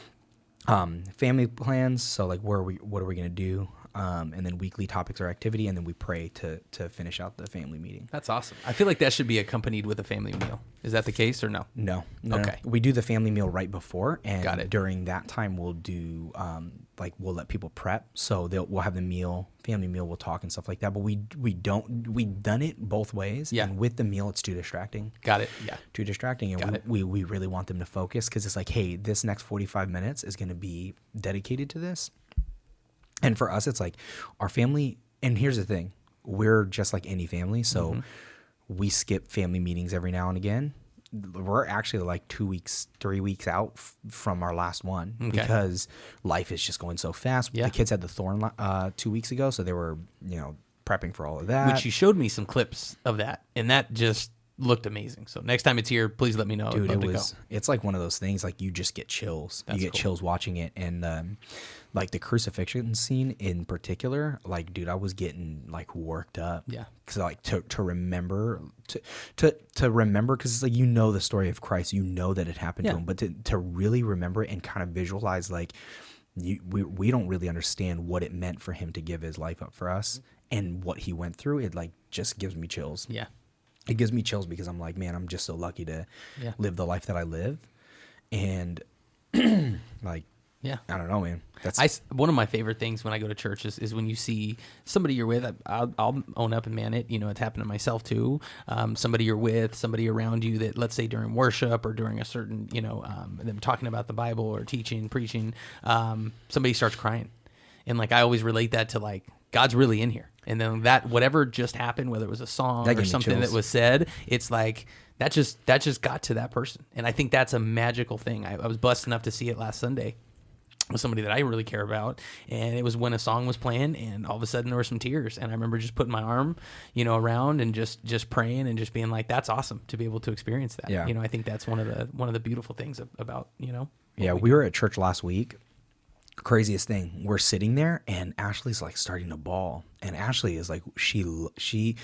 Family plans. So like what are we going to do? And then weekly topics or activity, and then we pray to finish out the family meeting. That's awesome. I feel like that should be accompanied with a family meal. Is that the case or no? No. Okay. We do the family meal right before, and Got it. during that time we'll do like we'll let people prep, so we'll have the family meal, we'll talk and stuff like that. But we've done it both ways. Yeah. And with the meal, it's too distracting. Got it. Yeah. Too distracting, and we really want them to focus, because it's like, hey, this next 45 minutes is going to be dedicated to this. And for us, it's like our family. And here's the thing: we're just like any family, so we skip family meetings every now and again. We're actually like 2 weeks, 3 weeks out from our last one, because life is just going so fast. Yeah. The kids had the thorn 2 weeks ago, so they were, prepping for all of that. Which you showed me some clips of that, and that just looked amazing. So next time it's here, please let me know. Dude, it's like one of those things, like you just get chills. That's you get cool. chills watching it. And like the crucifixion scene in particular, like, dude, I was getting like worked up. Yeah. Cause like to remember, to remember, cause it's like, the story of Christ, that it happened to him, but to really remember it and kind of visualize, like, we don't really understand what it meant for him to give his life up for us and what he went through. It like just gives me chills. Yeah. It gives me chills, because I'm like, man, I'm just so lucky to live the life that I live. And like, I don't know, man. One of my favorite things when I go to church is when you see somebody you're with. I'll own up and man it. It's happened to myself too. Somebody you're with, somebody around you that, let's say during worship or during a certain, them talking about the Bible or teaching, preaching, somebody starts crying. And like, I always relate that to like, God's really in here. And then that, whatever just happened, whether it was a song or something that was said, it's like, that just got to that person. And I think that's a magical thing. I was blessed enough to see it last Sunday with somebody that I really care about. And it was when a song was playing, and all of a sudden there were some tears. And I remember just putting my arm, around and just praying and just being like, that's awesome to be able to experience that. Yeah. I think that's one of the beautiful things about, Yeah, we were at church last week. Craziest thing, we're sitting there and Ashley's like starting to bawl, and Ashley is like, she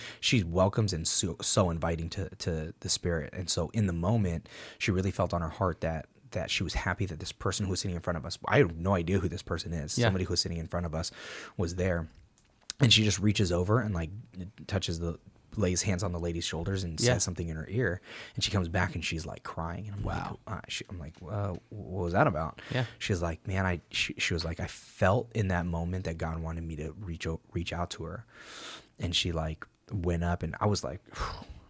welcomes and so inviting to the Spirit. And so in the moment, she really felt on her heart that she was happy that this person who was sitting in front of us, I have no idea who this person is. Yeah. Somebody who was sitting in front of us was there, and she just reaches over and like lays hands on the lady's shoulders and says something in her ear, and she comes back and she's like crying, and I'm like, what was that about? Yeah. She's like, man, she was like, I felt in that moment that God wanted me to reach out to her, and she like went up, and I was like,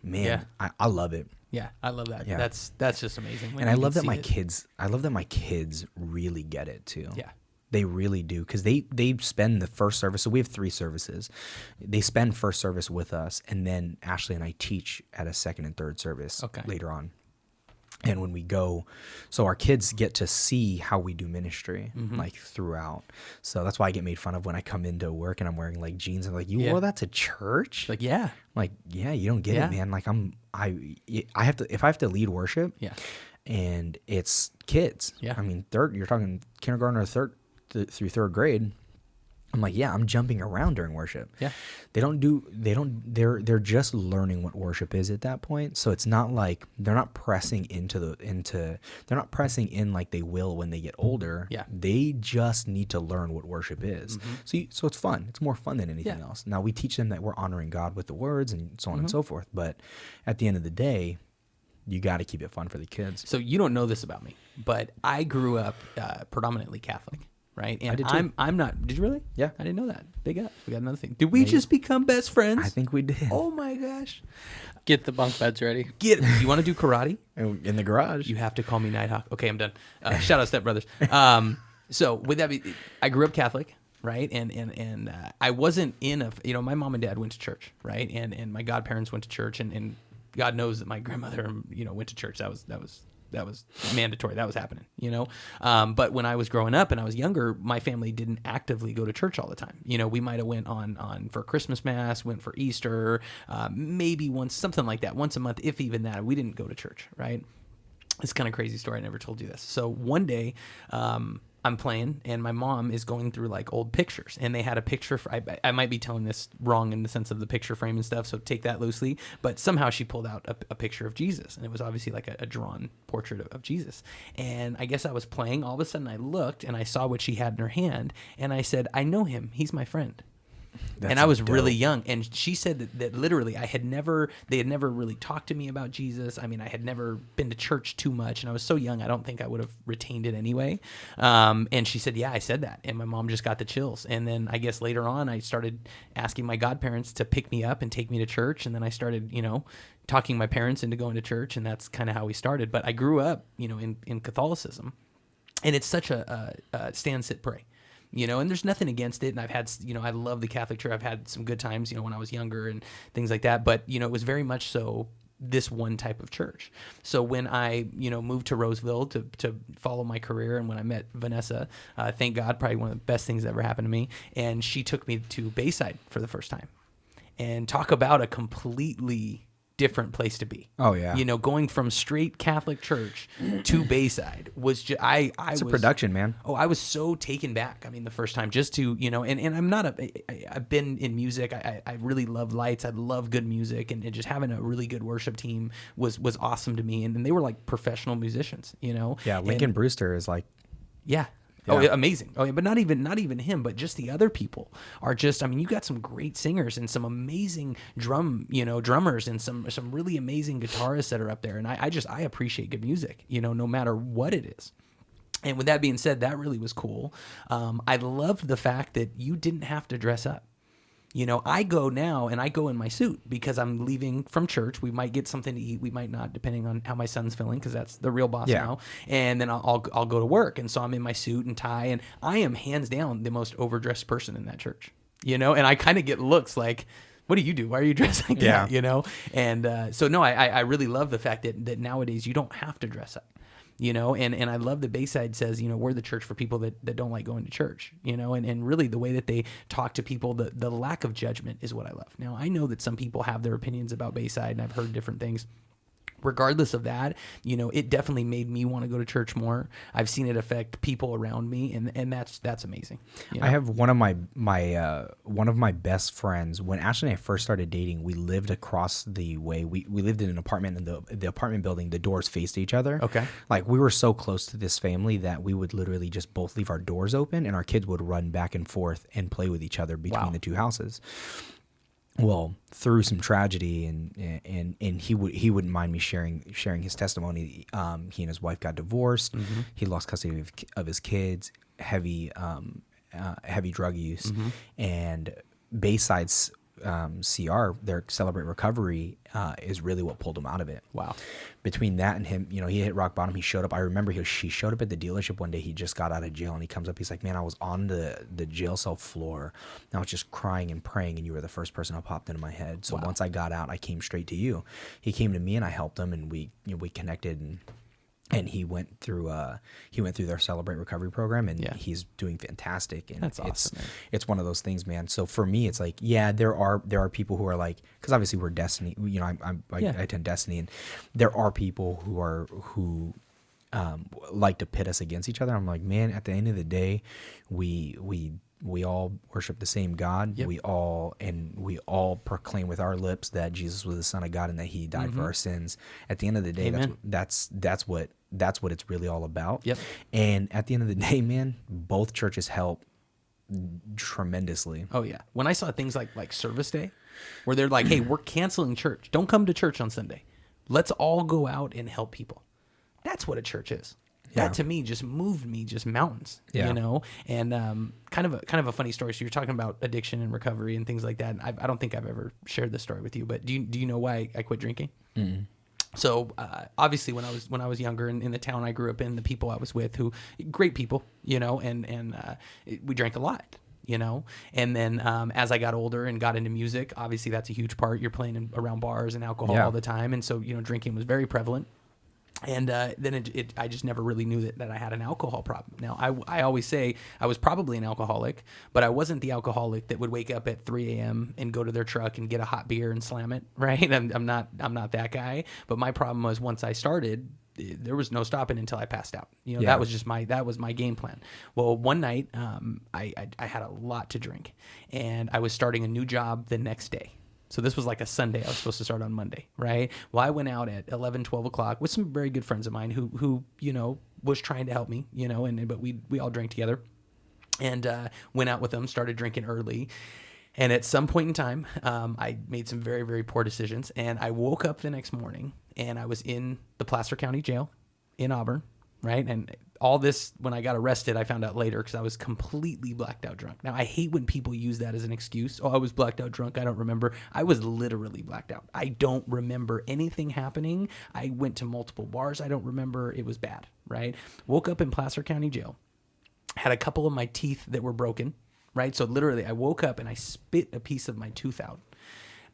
man, I love it. Yeah, I love that. Yeah. That's just amazing. And I love that my kids really get it too. Yeah. They really do, because they spend the first service. So we have 3 services. They spend first service with us, and then Ashley and I teach at a second and third service later on. And when we go, so our kids get to see how we do ministry, like throughout. So that's why I get made fun of when I come into work and I'm wearing like jeans. I'm like, you wore that to church? Like, yeah. I'm like, yeah, you don't get it, man. Like I have to, if I have to lead worship, and it's kids. Yeah. I mean, you're talking kindergarten or through third grade. I'm like, yeah, I'm jumping around during worship. Yeah. They're just learning what worship is at that point. So it's not like they're not pressing they're not pressing in like they will when they get older. Yeah. They just need to learn what worship is. So it's fun. It's more fun than anything else. Now we teach them that we're honoring God with the words and so on and so forth. But at the end of the day, you got to keep it fun for the kids. So you don't know this about me, but I grew up predominantly Catholic. Right, and I did too. I'm not. Did you really? Yeah, I didn't know that. Big up. We got another thing. Did we just become best friends? I think we did. Oh my gosh! Get the bunk beds ready. You want to do karate In the garage. You have to call me Nighthawk. Okay, I'm done. Shout out Step Brothers. So with that, I grew up Catholic, right? And I wasn't in my mom and dad went to church, right? And my godparents went to church, and God knows that my grandmother, went to church. That was mandatory. That was happening, But when I was growing up and I was younger, my family didn't actively go to church all the time. We might have went on for Christmas Mass, went for Easter, maybe once, something like that, once a month, if even that. We didn't go to church, right? It's kind of crazy story. I never told you this. So one day, I'm playing, and my mom is going through like old pictures, and they had a picture. I might be telling this wrong in the sense of the picture frame and stuff, so take that loosely. But somehow she pulled out a picture of Jesus, and it was obviously like a drawn portrait of Jesus. And I guess I was playing. All of a sudden, I looked, and I saw what she had in her hand, and I said, "I know him. He's my friend." And I was really young. And she said that literally they had never really talked to me about Jesus. I mean, I had never been to church too much. And I was so young, I don't think I would have retained it anyway. And she said, yeah, I said that. And my mom just got the chills. And then I guess later on, I started asking my godparents to pick me up and take me to church. And then I started, talking my parents into going to church. And that's kind of how we started. But I grew up, in Catholicism. And it's such a stand, sit, pray. And there's nothing against it. And I've had, I love the Catholic Church. I've had some good times, when I was younger and things like that. But, it was very much so this one type of church. So when I, moved to Roseville to follow my career, and when I met Vanessa, thank God, probably one of the best things that ever happened to me. And she took me to Bayside for the first time. And talk about a completely different place to be. Oh yeah. Going from straight Catholic church to Bayside was just It's a production, man. Oh, I was so taken back. I mean, the first time just to, and I'm not I've been in music. I really love lights. I love good music, and just having a really good worship team was awesome to me. And they were like professional musicians, Yeah, Lincoln Brewster is like, yeah. Oh, yeah, amazing. Oh, yeah, but not even him, but just the other people are just, I mean, you got some great singers and some amazing drummers and some really amazing guitarists that are up there. And I appreciate good music, no matter what it is. And with that being said, that really was cool. I loved the fact that you didn't have to dress up. I go now and I go in my suit because I'm leaving from church. We might get something to eat. We might not, depending on how my son's feeling, because that's the real boss now. And then I'll go to work. And so I'm in my suit and tie, and I am hands down the most overdressed person in that church, and I kind of get looks like, what do you do? Why are you dressed like that? And so no, I really love the fact that nowadays you don't have to dress up. And I love that Bayside says, we're the church for people that don't like going to church, and really the way that they talk to people, the lack of judgment is what I love. Now, I know that some people have their opinions about Bayside, and I've heard different things. Regardless of that, it definitely made me want to go to church more. I've seen it affect people around me, and that's amazing. I have one of my best friends. When Ashley and I first started dating, we lived across the way. We lived in an apartment, and the apartment building, the doors faced each other. Okay. Like, we were so close to this family that we would literally just both leave our doors open, and our kids would run back and forth and play with each other between the two houses. Well, through some tragedy, and he wouldn't mind me sharing his testimony. He and his wife got divorced. Mm-hmm. He lost custody of his kids. Heavy drug use, and Bayside's CR, their Celebrate Recovery, is really what pulled him out of it. Wow. Between that and him, he hit rock bottom. He showed up. I remember she showed up at the dealership one day. He just got out of jail, and he comes up. He's like, man, I was on the jail cell floor, and I was just crying and praying, and you were the first person that popped into my head. So once I got out, I came straight to you. He came to me, and I helped him, and we connected, and he went through their Celebrate Recovery program, and he's doing fantastic. And that's awesome. It's one of those things, man. So for me, it's like, there are people who are like, because obviously we're Destiny. I attend Destiny, and there are people who like to pit us against each other. I'm like, man, at the end of the day, we all worship the same God. Yep. We all proclaim with our lips that Jesus was the Son of God and that He died for our sins. At the end of the day, that's what it's really all about. Yep. And at the end of the day, man, both churches help tremendously. Oh yeah. When I saw things like Service Day, where they're like, hey, we're canceling church. Don't come to church on Sunday. Let's all go out and help people. That's what a church is. Yeah. That to me just moved me just mountains, and kind of a funny story. So you're talking about addiction and recovery and things like that. And I don't think I've ever shared this story with you, but do you know why I quit drinking? Mm-hmm. So obviously when I was younger in the town I grew up in, the people I was with, who great people, and we drank a lot. And then as I got older and got into music, obviously that's a huge part. You're playing around bars and alcohol all the time, and so drinking was very prevalent. And then I just never really knew that I had an alcohol problem. Now, I always say I was probably an alcoholic, but I wasn't the alcoholic that would wake up at 3 a.m. and go to their truck and get a hot beer and slam it, right? I'm not that guy. But my problem was once I started, there was no stopping until I passed out. That was my game plan. Well, one night I had a lot to drink, and I was starting a new job the next day. So this was like a Sunday. I was supposed to start on Monday, right? Well, I went out at 11, 12 o'clock with some very good friends of mine who was trying to help me, but we all drank together, and went out with them, started drinking early. And at some point in time, I made some very, very poor decisions. And I woke up the next morning and I was in the Placer County Jail in Auburn, right? And all this, when I got arrested, I found out later because I was completely blacked out drunk. Now, I hate when people use that as an excuse. Oh, I was blacked out drunk. I don't remember. I was literally blacked out. I don't remember anything happening. I went to multiple bars. I don't remember. It was bad, right? Woke up in Placer County Jail. Had a couple of my teeth that were broken, right? So literally, I woke up and I spit a piece of my tooth out.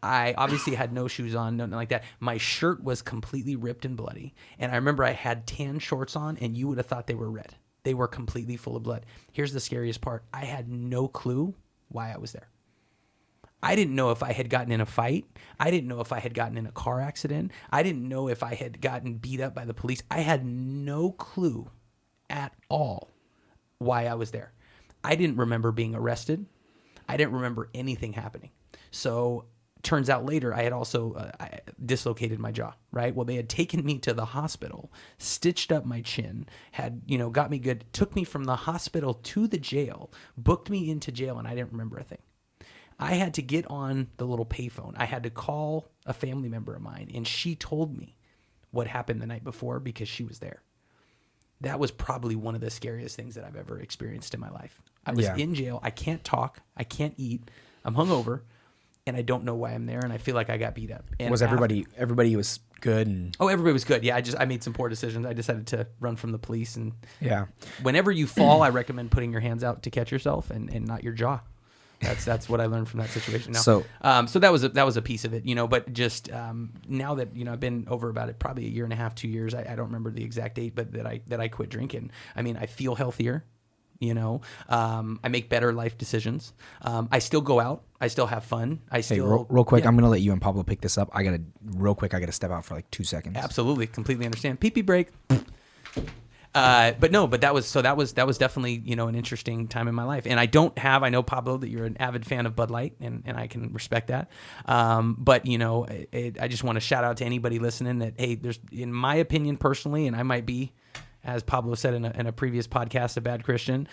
I obviously had no shoes on, nothing like that. My shirt was completely ripped and bloody. And I remember I had tan shorts on, and you would have thought they were red. They were completely full of blood. Here's the scariest part. I had no clue why I was there. I didn't know if I had gotten in a fight. I didn't know if I had gotten in a car accident. I didn't know if I had gotten beat up by the police. I had no clue at all why I was there. I didn't remember being arrested. I didn't remember anything happening. So turns out later I had also I dislocated my jaw, right? Well, they had taken me to the hospital, stitched up my chin, had, got me good, took me from the hospital to the jail, booked me into jail, and I didn't remember a thing. I had to get on the little payphone. I had to call a family member of mine, and she told me what happened the night before because she was there. That was probably one of the scariest things that I've ever experienced in my life. I was in jail. I can't talk. I can't eat. I'm hungover, and I don't know why I'm there, and I feel like I got beat up. And was everybody was good? And everybody was good. Yeah, I made some poor decisions. I decided to run from the police, and yeah. Whenever you fall, I recommend putting your hands out to catch yourself and not your jaw. That's what I learned from that situation. Now, so that was a piece of it, But just now that I've been over about it, probably a year and a half, 2 years. I don't remember the exact date, but that I quit drinking. I mean, I feel healthier. I make better life decisions. I still go out. I still have fun. Hey, real quick, I'm gonna let you and Pablo pick this up. I gotta step out for like 2 seconds. Absolutely, completely understand. Pee break. But that was definitely, an interesting time in my life. And I know, Pablo, that you're an avid fan of Bud Light, and I can respect that. But I just want to shout out to anybody listening that, hey, there's, in my opinion personally, and I might be, as Pablo said in a previous podcast, a bad Christian.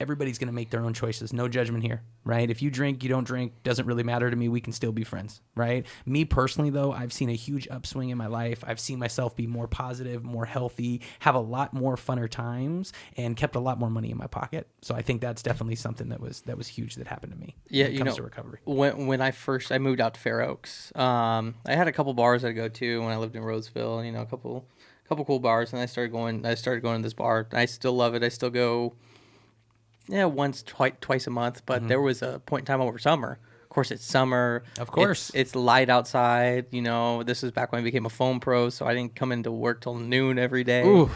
Everybody's going to make their own choices. No judgment here, right? If you drink, you don't drink, doesn't really matter to me. We can still be friends, right? Me personally, though, I've seen a huge upswing in my life. I've seen myself be more positive, more healthy, have a lot more funner times, and kept a lot more money in my pocket. So I think that's definitely something that was huge that happened to me. Yeah, when it comes to recovery. When I moved out to Fair Oaks, I had a couple bars I'd go to when I lived in Roseville. A couple cool bars, and I started going to this bar. I still love it. I still go. Yeah, once, twice a month, but there was a point in time over summer. Of course, it's summer. Of course. It's light outside. This is back when I became a foam pro, so I didn't come into work till noon every day. Ooh.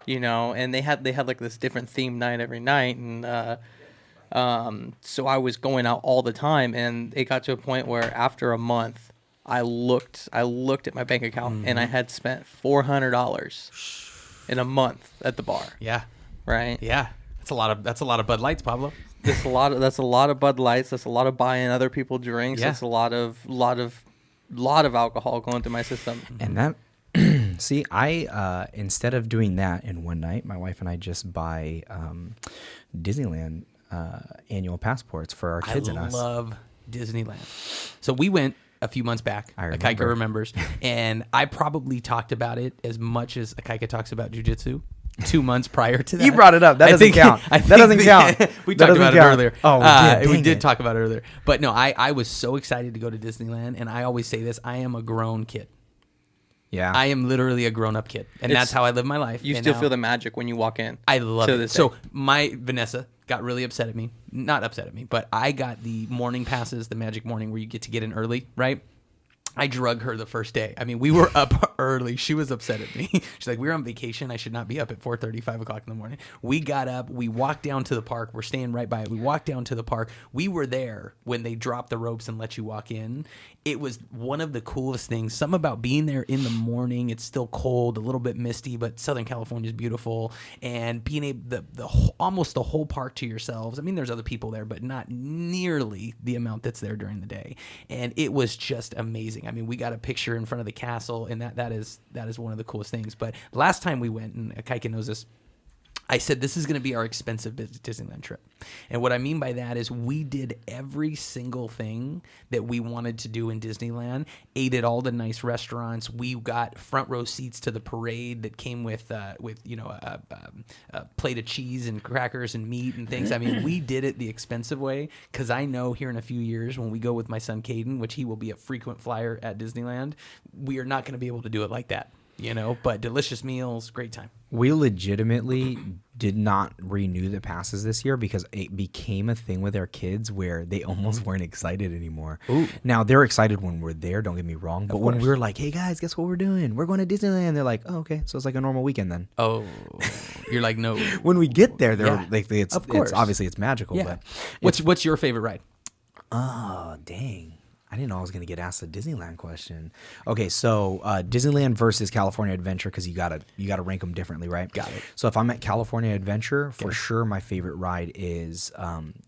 And they had like this different theme night every night, and so I was going out all the time, and it got to a point where after a month, I looked at my bank account, and I had spent $400 in a month at the bar. Yeah. Right? Yeah. That's a lot of Bud Lights, Pablo. That's a lot of Bud Lights. That's a lot of buying other people drinks. Yeah. That's a lot of alcohol going through my system. And that, see, I instead of doing that in one night, my wife and I just buy Disneyland annual passports for our kids and us. I love Disneyland. So we went a few months back. Akaika remembers, and I probably talked about it as much as Akaika talks about jiu-jitsu. 2 months prior to that. You brought it up. That doesn't count. That doesn't count. We talked about it earlier. Oh, we did talk about it earlier. But no, I was so excited to go to Disneyland, and I always say this, I am a grown kid. Yeah. I am literally a grown-up kid, and that's how I live my life. You still feel the magic when you walk in. I love it. So my Vanessa got really upset at me. Not upset at me, but I got the morning passes, the magic morning where you get to get in early, right? I drug her the first day. I mean, we were up early. She was upset at me. She's like, we're on vacation. I should not be up at 4:30, 5 o'clock in the morning. We got up. We walked down to the park. We're staying right by it. We walked down to the park. We were there when they dropped the ropes and let you walk in. It was one of the coolest things. Something about being there in the morning. It's still cold, a little bit misty, but Southern California is beautiful. And being able, almost the whole park to yourselves. I mean, there's other people there, but not nearly the amount that's there during the day. And it was just amazing. I mean, we got a picture in front of the castle, and that is one of the coolest things. But last time we went, and Akaika knows this, I said, this is going to be our expensive Disneyland trip. And what I mean by that is we did every single thing that we wanted to do in Disneyland, ate at all the nice restaurants. We got front row seats to the parade that came with a plate of cheese and crackers and meat and things. I mean, we did it the expensive way because I know here in a few years when we go with my son Caden, which he will be a frequent flyer at Disneyland, we are not going to be able to do it like that. But delicious meals, great time. We legitimately did not renew the passes this year because it became a thing with our kids where they almost weren't excited anymore. Ooh. Now, they're excited when we're there, don't get me wrong. But when we were like, hey, guys, guess what we're doing? We're going to Disneyland. They're like, oh, okay. So it's like a normal weekend then. Oh, you're like, no. When we get there, they're Yeah, like, it's obviously it's magical. Yeah. But What's your favorite ride? oh, dang. I didn't know I was going to get asked a Disneyland question. Okay, so Disneyland versus California Adventure because you gotta rank them differently, right? Got it. So if I'm at California Adventure, for sure my favorite ride is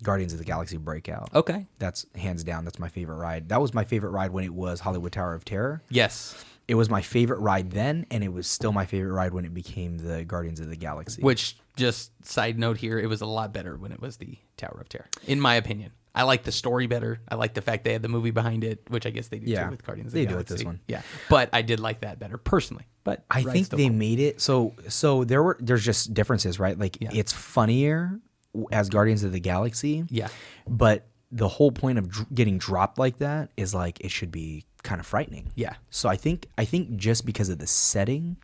Guardians of the Galaxy Breakout. Okay. That's hands down. That's my favorite ride. That was my favorite ride when it was Hollywood Tower of Terror. Yes. It was my favorite ride then, and it was still my favorite ride when it became the Guardians of the Galaxy. Which, just side note here, it was a lot better when it was the Tower of Terror, in my opinion. I like the story better. I like the fact they had the movie behind it, which I guess they do too with Guardians of the Galaxy. They do with this one. Yeah, but I did like that better personally. But I think they made it so there's just differences, right? Like it's funnier as Guardians of the Galaxy. Yeah. But the whole point of getting dropped like that is like it should be kind of frightening. Yeah. So I think just because of the setting,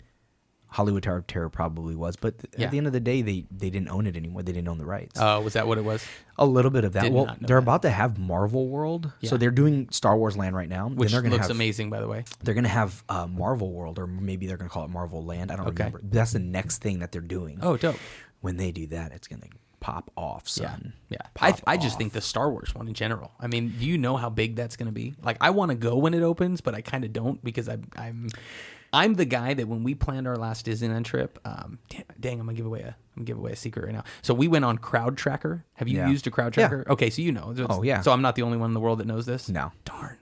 Hollywood Tower of Terror probably was, but at the end of the day, they didn't own it anymore. They didn't own the rights. Was that what it was? A little bit of that. Did Well, not know they're that. about to have Marvel World, so Yeah. they're doing Star Wars Land right now. Which then they're gonna looks have, amazing, by the way. They're gonna have Marvel World, or maybe they're gonna call it Marvel Land. I don't remember. That's the next thing that they're doing. Oh, dope. When they do that, it's gonna pop off, son. Yeah. Pop I just off. think the Star Wars one in general. I mean, do you know how big that's going to be? Like, I want to go when it opens, but I kind of don't because I'm the guy that when we planned our last Disneyland trip, dang, I'm gonna give away a secret right now. So we went on Crowd Tracker. Have you used a Crowd Tracker? Okay, so you know. Oh, yeah. So I'm not the only one in the world that knows this? No. Darn.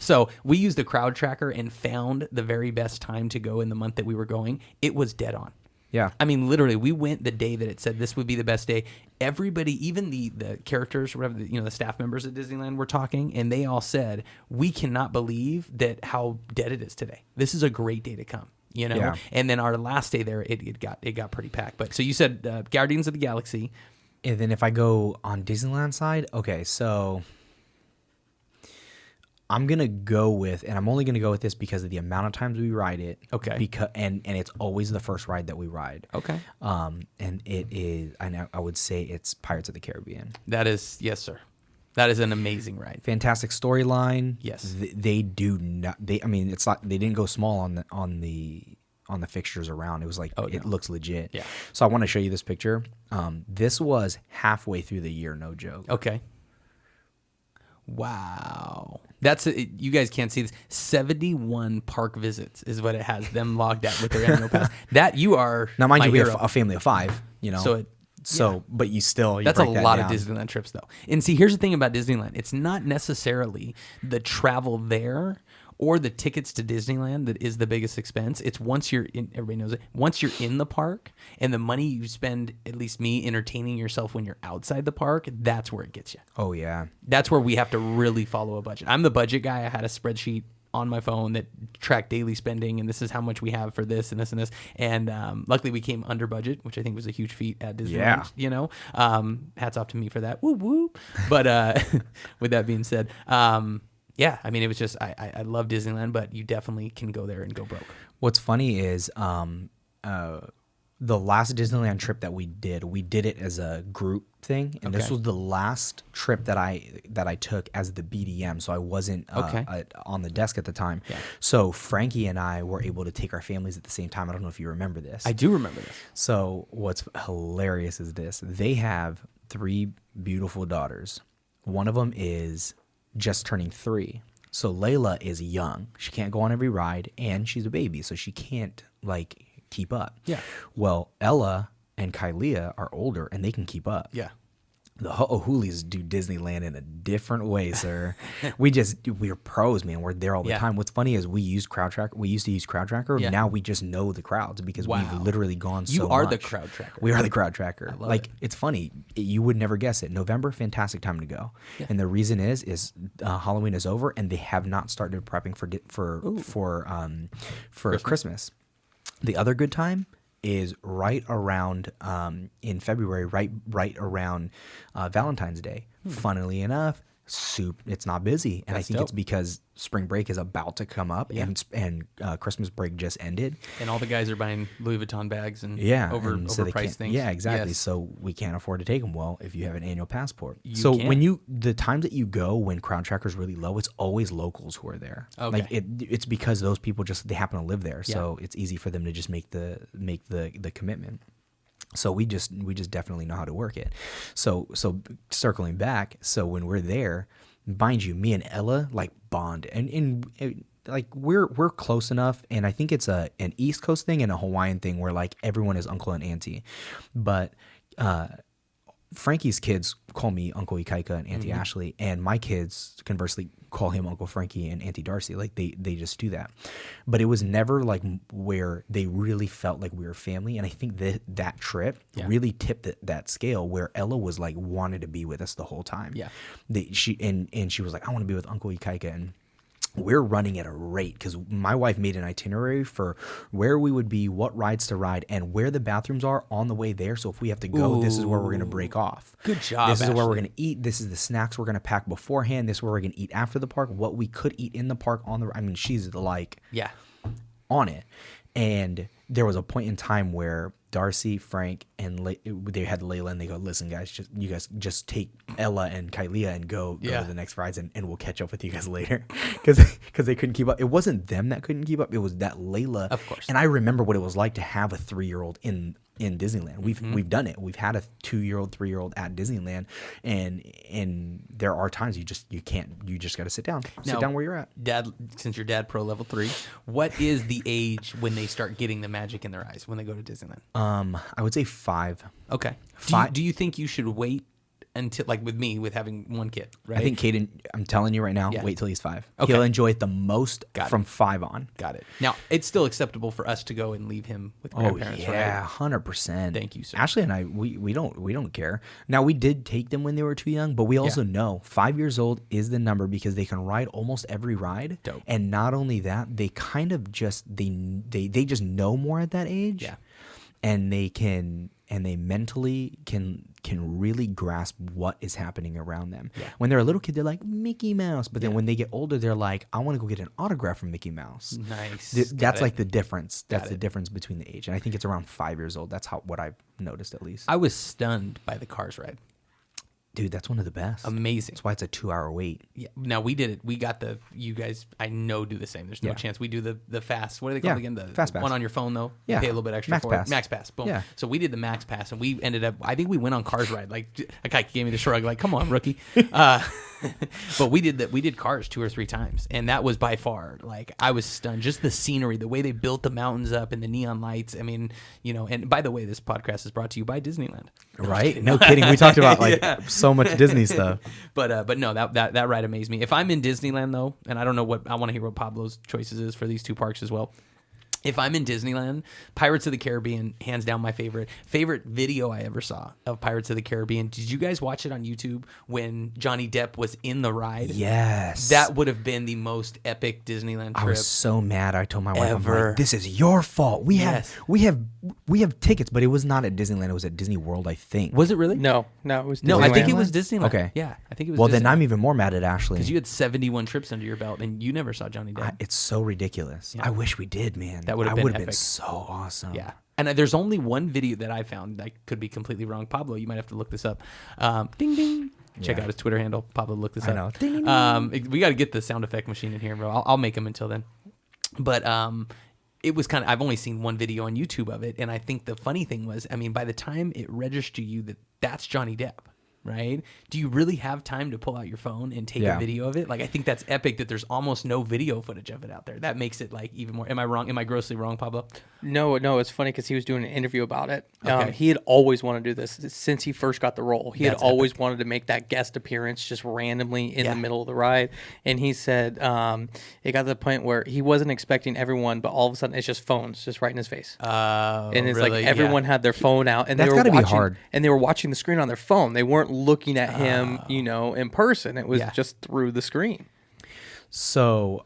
So we used the Crowd Tracker and found the very best time to go in the month that we were going. It was dead on. Yeah. I mean, literally, we went the day that it said this would be the best day. Everybody, even the characters, whatever, the staff members at Disneyland were talking, and they all said, we cannot believe that how dead it is today. This is a great day to come, Yeah. And then our last day there, it got pretty packed. But so you said Guardians of the Galaxy. And then if I go on Disneyland side, okay, so I'm gonna go with, and I'm only gonna go with this because of the amount of times we ride it. Okay. Because and it's always the first ride that we ride. Okay. And it is, I would say it's Pirates of the Caribbean. That is, yes, sir. That is an amazing ride. Fantastic storyline. Yes. They do not. I mean, it's not. They didn't go small on the fixtures around. It was like it looks legit. Yeah. So I want to show you this picture. This was halfway through the year, no joke. Okay. Wow. You guys can't see this. 71 park visits is what it has them logged at with their annual pass. That you are Now, mind my you, we hero. have a family of 5. But you still That's a break that lot down. of Disneyland trips, though. And see, here's the thing about Disneyland. It's not necessarily the travel there or the tickets to Disneyland that is the biggest expense. It's once you're in, everybody knows it, once you're in the park and the money you spend, at least me, entertaining yourself when you're outside the park, that's where it gets you. Oh, yeah. That's where we have to really follow a budget. I'm the budget guy. I had a spreadsheet on my phone that tracked daily spending, and this is how much we have for this and this and this. And luckily we came under budget, which I think was a huge feat at Disneyland. Yeah. Hats off to me for that. Woo woo. But with that being said, yeah, I mean, it was just, I love Disneyland, but you definitely can go there and go broke. What's funny is the last Disneyland trip that we did it as a group thing, and this was the last trip that I took as the BDM, so I wasn't on the desk at the time. Yeah. So Frankie and I were able to take our families at the same time. I don't know if you remember this. I do remember this. So what's hilarious is this. They have 3 beautiful daughters. One of them is just turning 3. So Layla is young. She can't go on every ride, and she's a baby, so she can't keep up. Yeah. Well, Ella and Kylia are older, and they can keep up. Yeah. The Hoolies do Disneyland in a different way, sir. We're pros, man. We're there all the time. What's funny is we used Crowd Tracker. We used to use Crowd Tracker. Yeah. Now we just know the crowds because we've literally gone so much. You are the Crowd Tracker. We are the Crowd Tracker. Like it's funny. You would never guess it. November, fantastic time to go. Yeah. And the reason is Halloween is over and they have not started prepping for Christmas. The other good time is right around in February, right around Valentine's Day. Funnily enough, it's not busy, and I think it's because spring break is about to come up, and Christmas break just ended, and all the guys are buying Louis Vuitton bags and overpriced things. Yeah, exactly. Yes. So we can't afford to take them. Well, if you have an annual passport, can. The times that you go when Crowd Tracker's really low, it's always locals who are there. Okay. Like it's because those people they happen to live there, so it's easy for them to just make the commitment. So we just definitely know how to work it. So circling back, so when we're there, mind you, me and Ella like bond and like we're close enough, and I think it's an East Coast thing and a Hawaiian thing where like everyone is uncle and auntie, but Frankie's kids call me Uncle Ikaika and Auntie Ashley, and my kids conversely call him Uncle Frankie and Auntie Darcy. Like they just do that. But it was never like where they really felt like we were family. And I think that trip really tipped that scale where Ella was like wanted to be with us the whole time. Yeah. She was like, I want to be with Uncle Ikaika, and we're running at a rate because my wife made an itinerary for where we would be, what rides to ride, and where the bathrooms are on the way there. So if we have to go, this is where we're going to break off. Good job, This is where we're Ashley. going to eat. This is the snacks we're going to pack beforehand. This is where we're going to eat after the park. What we could eat in the park on the. I mean, she's like on it. And there was a point in time where Darcy, Frank, and they had Layla, and they go, listen, guys, you guys just take Ella and Kylea and go to the next rides, and we'll catch up with you guys later. Because they couldn't keep up. It wasn't them that couldn't keep up. It was that Layla. Of course. And I remember what it was like to have a 3-year-old in Disneyland. We've done it. We've had a 2-year-old, 3-year-old at Disneyland, and there are times you just got to sit down. Sit down where you're at. Dad, since you're Dad Pro level 3, what is the age when they start getting the magic in their eyes when they go to Disneyland? I would say 5. Okay. 5. Do you think you should wait until, like with me, with having one kid, right? I think Caden, I'm telling you right now, wait till he's 5. Okay. He'll enjoy it the most from 5 on. Got it. Now, it's still acceptable for us to go and leave him with grandparents, yeah, right? 100%. Thank you, sir. Ashley and I, we don't care. Now, we did take them when they were too young, but we also know 5 years old is the number because they can ride almost every ride. Dope. And not only that, they kind of just they just know more at that age. Yeah. And they mentally can really grasp what is happening around them. Yeah. When they're a little kid, they're like Mickey Mouse, but then when they get older, they're like, I want to go get an autograph from Mickey Mouse. Nice. That's like the difference. That's the difference between the age, and I think it's around 5 years old. That's what I've noticed at least. I was stunned by the Cars ride. Dude, that's one of the best. Amazing. That's why it's a 2-hour wait. Yeah. Now we did it. We got you guys, I know, do the same. There's no chance. We do the fast. What are they called again? The Fast Pass. one on your phone though. Yeah. You pay a little bit extra Max for Pass. it. Max Pass. Boom. Yeah. So we did the Max Pass, and we ended up. I think we went on Cars ride. Like a guy gave me the shrug. Like, come on, rookie. But we did that. We did Cars 2 or 3 times, and that was by far like I was stunned. Just the scenery, the way they built the mountains up, and the neon lights. I mean, And by the way, this podcast is brought to you by Disneyland. Right? No kidding. We talked about so much Disney stuff. But no, that ride amazed me. If I'm in Disneyland though, and I don't know I want to hear what Pablo's choices is for these 2 parks as well. If I'm in Disneyland, Pirates of the Caribbean, hands down my favorite video I ever saw of Pirates of the Caribbean. Did you guys watch it on YouTube when Johnny Depp was in the ride? Yes. That would have been the most epic Disneyland trip. I was so mad. I told my wife, I'm Ever. like, this is your fault. We Yes. have tickets, but it was not at Disneyland. It was at Disney World, I think. Was it really? No, it was No, I think Disneyland. it was Disneyland. Okay. Yeah, I think it was Well, Disneyland. then I'm even more mad at Ashley. Because you had 71 trips under your belt, and you never saw Johnny Depp. It's so ridiculous. I wish we did, man. That would have been been epic. so awesome. Yeah. And there's only one video that I found that could be completely wrong. Pablo, you might have to look this up. Ding, ding. Check Yeah. out his Twitter handle. Pablo, look this I up. know. Ding, ding, ding. We got to get the sound effect machine in here, bro. I'll make them until then. But it was kind of, I've only seen one video on YouTube of it. And I think the funny thing was, I mean, by the time it registered you that that's Johnny Depp, right? Do you really have time to pull out your phone and take Yeah. a video of it? Like, I think that's epic that there's almost no video footage of it out there. That makes it like even more. Am I wrong? Am I grossly wrong, Pablo? No, it's funny because he was doing an interview about it. Okay. He had always wanted to do this since he first got the role. He That's had always wanted to make that guest appearance just randomly in the middle of the ride. And he said it got to the point where he wasn't expecting everyone, but all of a sudden it's just phones just right in his face. And it's really? like everyone had their phone out, and That's they were gotta be watching, hard. and they were watching the screen on their phone. They weren't looking at him, in person. It was just through the screen. So,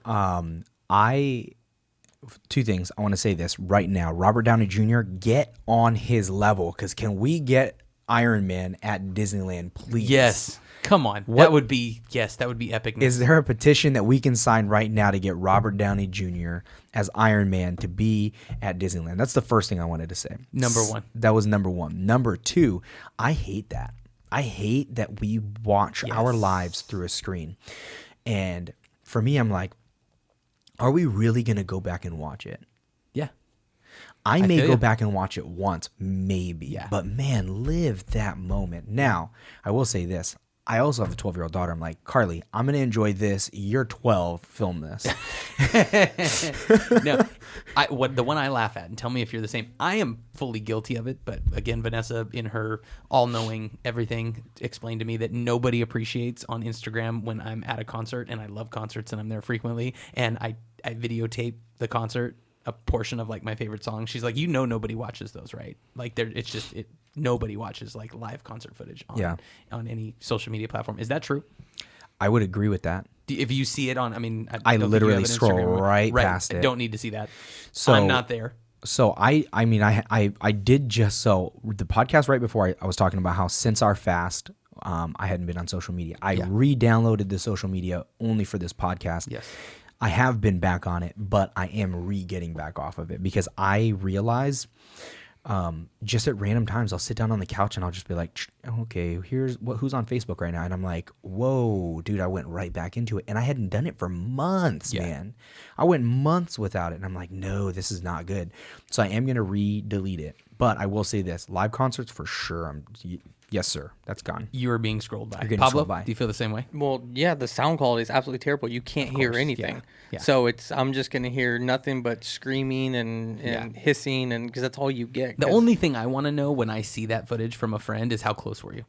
two things. I want to say this right now. Robert Downey Jr., get on his level, because can we get Iron Man at Disneyland, please? Yes. Come on. That would be epic. Is there a petition that we can sign right now to get Robert Downey Jr. as Iron Man to be at Disneyland? That's the first thing I wanted to say. Number one. That was number one. Number two, I hate that. I hate that we watch our lives through a screen. And for me, I'm like, are we really going to go back and watch it? Yeah. I may feel go ya. back and watch it once, maybe. Yeah. But man, live that moment. Now, I will say this. I also have a 12-year-old daughter. I'm like, Carly, I'm going to enjoy this. You're 12. Film this. No, the one I laugh at, and tell me if you're the same. I am fully guilty of it, but again, Vanessa, in her all-knowing everything, explained to me that nobody appreciates on Instagram when I'm at a concert, and I love concerts, and I'm there frequently, and I videotape the concert, a portion of like my favorite song. She's like, nobody watches those, right? Like, nobody watches like live concert footage on any social media platform. Is that true? I would agree with that. If you see it on, I mean, I don't think you literally have an scroll Instagram, right past I it. don't need to see that. So I'm not there. So I did just so the podcast right before I was talking about how since our fast, I hadn't been on social media. I re-downloaded the social media only for this podcast. Yes. I have been back on it, but I am getting back off of it because I realize just at random times I'll sit down on the couch and I'll just be like, okay, who's on Facebook right now, and I'm like, whoa, dude, I went right back into it, and I hadn't done it for months, man. I went months without it, and I'm like, no, this is not good. So I am gonna delete it, but I will say this: live concerts for sure. Yes, sir. That's gone. You are being scrolled by. You're getting Pablo, scrolled by. do you feel the same way? Well, yeah, the sound quality is absolutely terrible. You can't hear anything. Yeah. So I'm just going to hear nothing but screaming and hissing, and because that's all you get. The only thing I want to know when I see that footage from a friend is how close were you?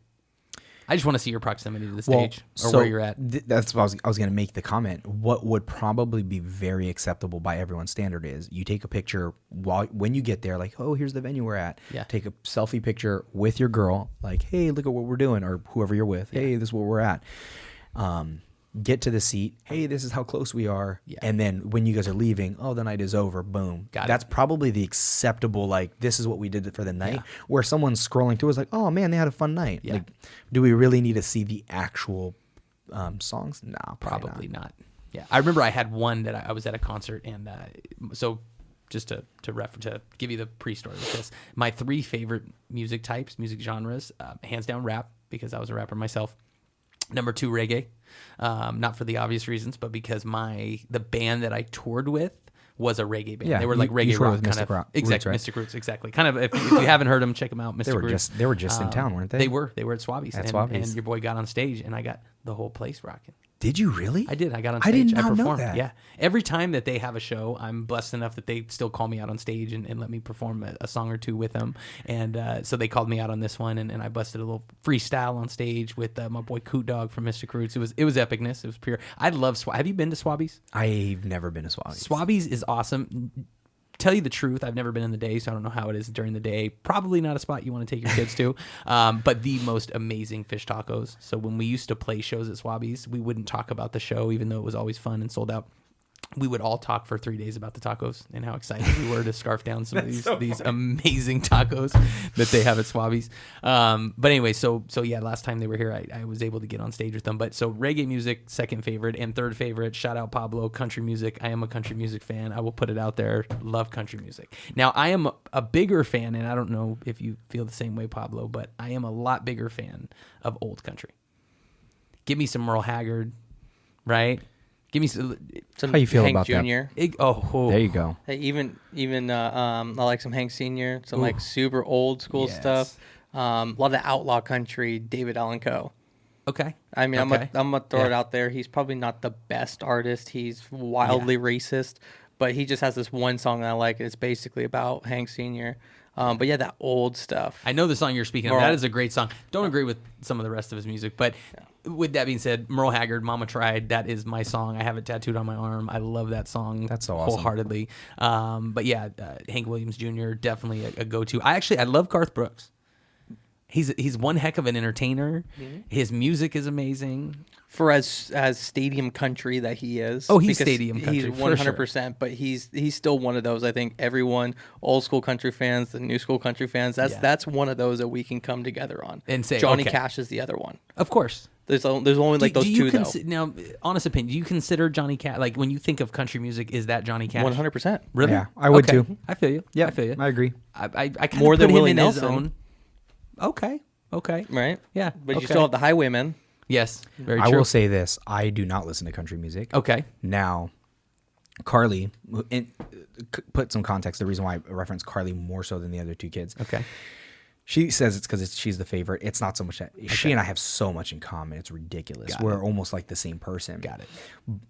I just want to see your proximity to the stage or where you're at. That's what I was going to make the comment. What would probably be very acceptable by everyone's standard is you take a picture when you get there, like, oh, here's the venue we're at. Yeah. Take a selfie picture with your girl, like, hey, look at what we're doing, or whoever you're with. Hey, this is where we're at. Get to the seat. Hey, this is how close we are. Yeah. And then when you guys are leaving, oh, the night is over. Boom. That's probably the acceptable, like, this is what we did for the night. Yeah. Where someone's scrolling through is like, oh, man, they had a fun night. Yeah. Like, do we really need to see the actual songs? No, Probably not. Yeah. I remember I had one that I was at a concert, and so just to give you the pre-story with this, my 3 favorite music types, music genres, hands down rap, because I was a rapper myself. Number 2, reggae. Not for the obvious reasons, but because the band that I toured with was a reggae band. Yeah, they were like reggae toured rock with kind Mystic of. Rock. Exactly, Roots, right? Mystic Roots, exactly. Kind of, if you haven't heard them, check them out. Mystic Roots. They were just in town, weren't they? They were at Swabby's. Swabby's. And your boy got on stage, and I got the whole place rocking. Did you really? I did. I got on I stage. did not know performed. that. Yeah. Every time that they have a show, I'm blessed enough that they still call me out on stage and let me perform a song or two with them. And so they called me out on this one, and I busted a little freestyle on stage with my boy Coot Dog from Mystic Roots. It was epicness. It was pure. I love Have you been to Swabby's? I've never been to Swabby's. Swabby's is awesome. Tell you the truth, I've never been in the day, so I don't know how it is during the day. Probably not a spot you want to take your kids to, but the most amazing fish tacos. So when we used to play shows at Swabby's, we wouldn't talk about the show, even though it was always fun and sold out. We would all talk for 3 days about the tacos and how excited we were to scarf down some of these amazing tacos that they have at Swabby's. But anyway, so yeah, last time they were here, I was able to get on stage with them. But so reggae music, second favorite, and third favorite, shout out Pablo, country music. I am a country music fan. I will put it out there. Love country music. Now, I am a bigger fan, and I don't know if you feel the same way, Pablo, but I am a lot bigger fan of old country. Give me some Merle Haggard, right? Give me some. How you feel Hank about that? Jr. There you go. Hey, even I like some Hank Sr., some like super old school Yes. stuff. A lot of outlaw country, David Allan Coe. Okay. I mean, Okay. I'm gonna throw it Yeah. out there. He's probably not the best artist. He's wildly racist, but he just has this one song that I like. And it's basically about Hank Sr. But yeah, that old stuff. I know the song you're speaking of. Merle. That is a great song. Don't agree with some of the rest of his music, but with that being said, Merle Haggard, "Mama Tried," that is my song. I have it tattooed on my arm. I love that song. That's so awesome. Wholeheartedly. But yeah, Hank Williams Jr. definitely a go-to. I love Garth Brooks. He's one heck of an entertainer. His music is amazing. For as stadium country that he is. Oh, he's because stadium country, He's for sure. 100%, but he's still one of those. I think everyone, old school country fans, the new school country fans, that's one of those that we can come together on. And say, Johnny okay. Cash is the other one. Of course. There's only like those two though. Now, honest opinion, do you consider Johnny Cash, like when you think of country music, is that Johnny Cash? 100%. Really? Yeah, I would Okay. too. I feel you. Yeah, I feel you. I agree. I kind More of than put him Willie in his Nelson. own. Okay. Right? Yeah. But okay. you still have the Highwaymen. Yes. Very I true. will say this: I do not listen to country music. Okay. Now, Carly, put some context. The reason why I reference Carly more so than the other two kids. Okay. She says it's because she's the favorite. It's not so much that she and I have so much in common. It's ridiculous. Got We're it. almost like the same person. Got it.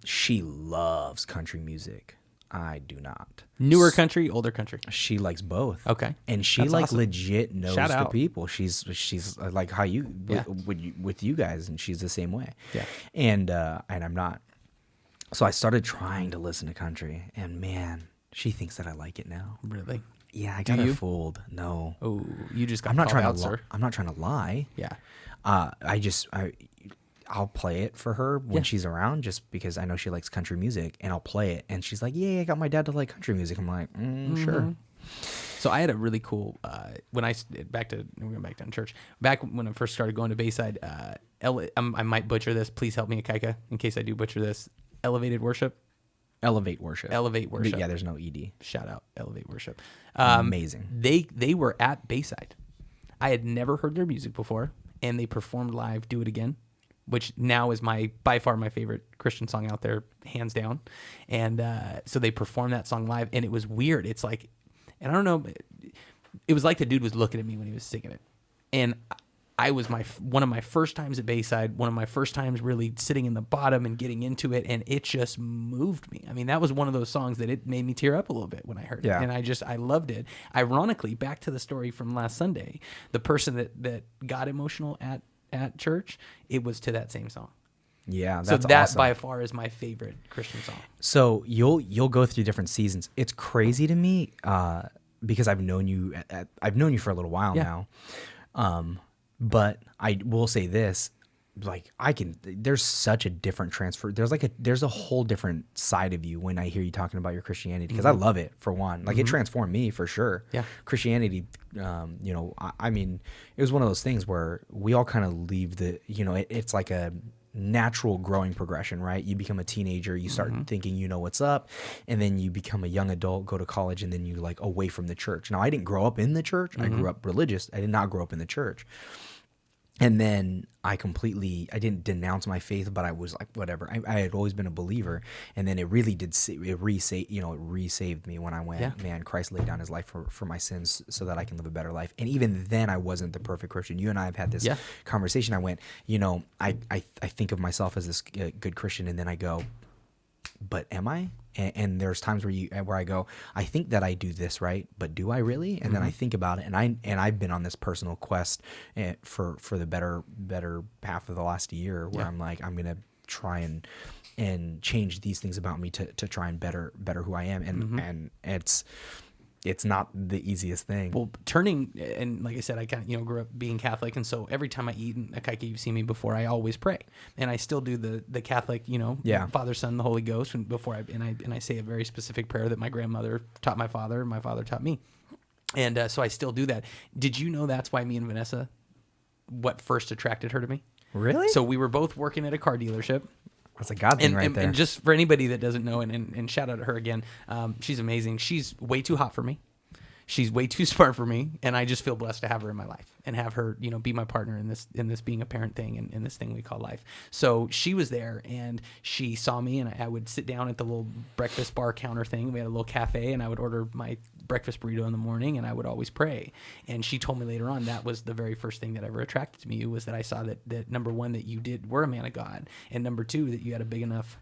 She loves country music. I do not. Newer country, older country. She likes both. Okay. And she That's like awesome. legit knows Shout the out. people. She's like how you Yeah. with you guys, and she's the same way. Yeah. And I'm not. So I started trying to listen to country, and man, she thinks that I like it now. Really? Yeah, I got her you? fooled. No, Oh, you just got I'm not called trying out, to. sir. I'm not trying to lie. Yeah. I'll play it for her when Yeah. she's around, just because I know she likes country music, and I'll play it, and she's like, "Yeah, I got my dad to like country music." I'm like, "Sure." So I had a really cool when we're going back down to church. Back when I first started going to Bayside, I might butcher this. Please help me, Akaika, in case I do butcher this. Elevate worship. Elevate worship. Yeah, there's no ed. Shout out, Elevate Worship. Amazing. They were at Bayside. I had never heard their music before, and they performed live "Do It Again," which now is by far my favorite Christian song out there, hands down. And so they performed that song live, and it was weird. It's like, and I don't know, it was like the dude was looking at me when he was singing it. And I was one of my first times at Bayside, one of my first times really sitting in the bottom and getting into it, and it just moved me. I mean, that was one of those songs that it made me tear up a little bit when I heard Yeah. it, and I loved it. Ironically, back to the story from last Sunday, the person that got emotional at church, it was to that same song. Yeah, that's So that awesome. by far is my favorite Christian song. So you'll go through different seasons. It's crazy to me because I've known you for a little while Yeah. now. But I will say this, like there's such a different transfer. There's a whole different side of you when I hear you talking about your Christianity, because I love it, for one. Like it transformed me for sure. Yeah. Christianity, I mean, it was one of those things where we all kind of leave it's like a natural growing progression, right? You become a teenager, you start thinking you know what's up, and then you become a young adult, go to college, and then you like away from the church. Now, I didn't grow up in the church. I grew up religious. I did not grow up in the church. And then I didn't denounce my faith, but I was like, whatever. I had always been a believer. And then it really did, it resaved me when I went, Yeah. man, Christ laid down his life for my sins so that I can live a better life. And even then I wasn't the perfect Christian. You and I have had this conversation. I went, I think of myself as this good Christian, and then I go, but am I? And there's times where I go, I think that I do this right, but do I really? And then I think about it, and I've been on this personal quest for the better half of the last year, where I'm like, I'm gonna try and change these things about me to try and better who I am, and it's not the easiest thing. Well, turning, and like I said, I kind of grew up being Catholic, and so every time I eat, and Akaika, you've seen me before, I always pray, and I still do the Catholic, Father, Son, the Holy Ghost, and before I say a very specific prayer that my grandmother taught my father, and my father taught me, and so I still do that. Did you know that's why me and Vanessa, what first attracted her to me? Really? So we were both working at a car dealership. That's a God thing right there. And just for anybody that doesn't know, and shout out to her again, she's amazing. She's way too hot for me. she's way too smart for me, and I just feel blessed to have her in my life and have her, be my partner in this being a parent thing and in this thing we call life. So she was there, and she saw me, and I would sit down at the little breakfast bar counter thing. We had a little cafe, and I would order my breakfast burrito in the morning, and I would always pray. And she told me later on that was the very first thing that ever attracted to me, was that I saw that number one, that you were a man of God, and number two, that you had a big enough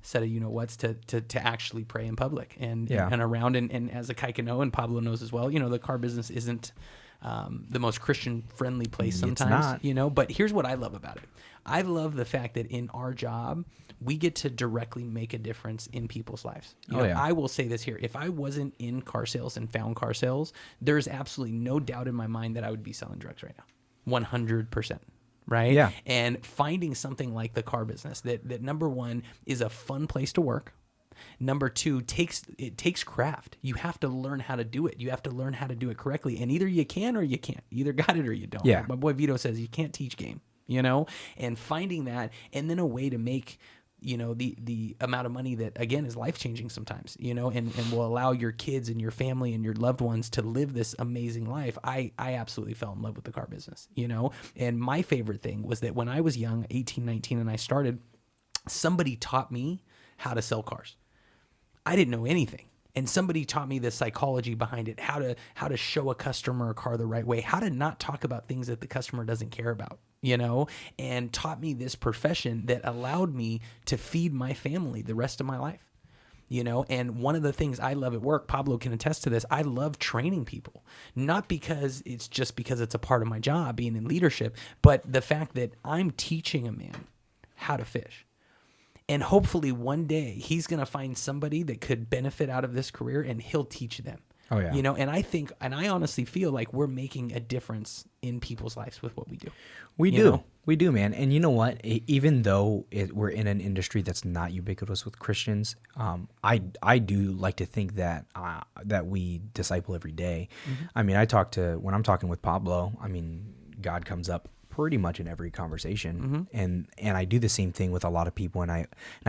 set of whats to actually pray in public and around. And as Akaika know, and Pablo knows as well, the car business isn't the most Christian friendly place sometimes. It's not. But here's what I love about it. I love the fact that in our job, we get to directly make a difference in people's lives. I will say this here. If I wasn't in car sales and found car sales, there's absolutely no doubt in my mind that I would be selling drugs right now. 100%. Right? Yeah. And finding something like the car business that number one is a fun place to work. Number two, it takes craft. You have to learn how to do it. You have to learn how to do it correctly. And either you can or you can't. You either got it or you don't. Yeah. My boy Vito says you can't teach game, and finding that, and then a way to make the amount of money that, again, is life-changing sometimes, and will allow your kids and your family and your loved ones to live this amazing life. I absolutely fell in love with the car business, and my favorite thing was that when I was young, 18, 19, and I started, somebody taught me how to sell cars. I didn't know anything. And somebody taught me the psychology behind it, how to show a customer a car the right way, how to not talk about things that the customer doesn't care about, and taught me this profession that allowed me to feed my family the rest of my life, and one of the things I love at work, Pablo can attest to this, I love training people, not because it's a part of my job being in leadership, but the fact that I'm teaching a man how to fish. And hopefully one day he's going to find somebody that could benefit out of this career, and he'll teach them. Oh, yeah. And I honestly feel like we're making a difference in people's lives with what we do. We do, man. And you know what? Even though we're in an industry that's not ubiquitous with Christians, I do like to think that we disciple every day. Mm-hmm. I mean, when I'm talking with Pablo, I mean, God comes up pretty much in every conversation. Mm-hmm. And I do the same thing with a lot of people, and I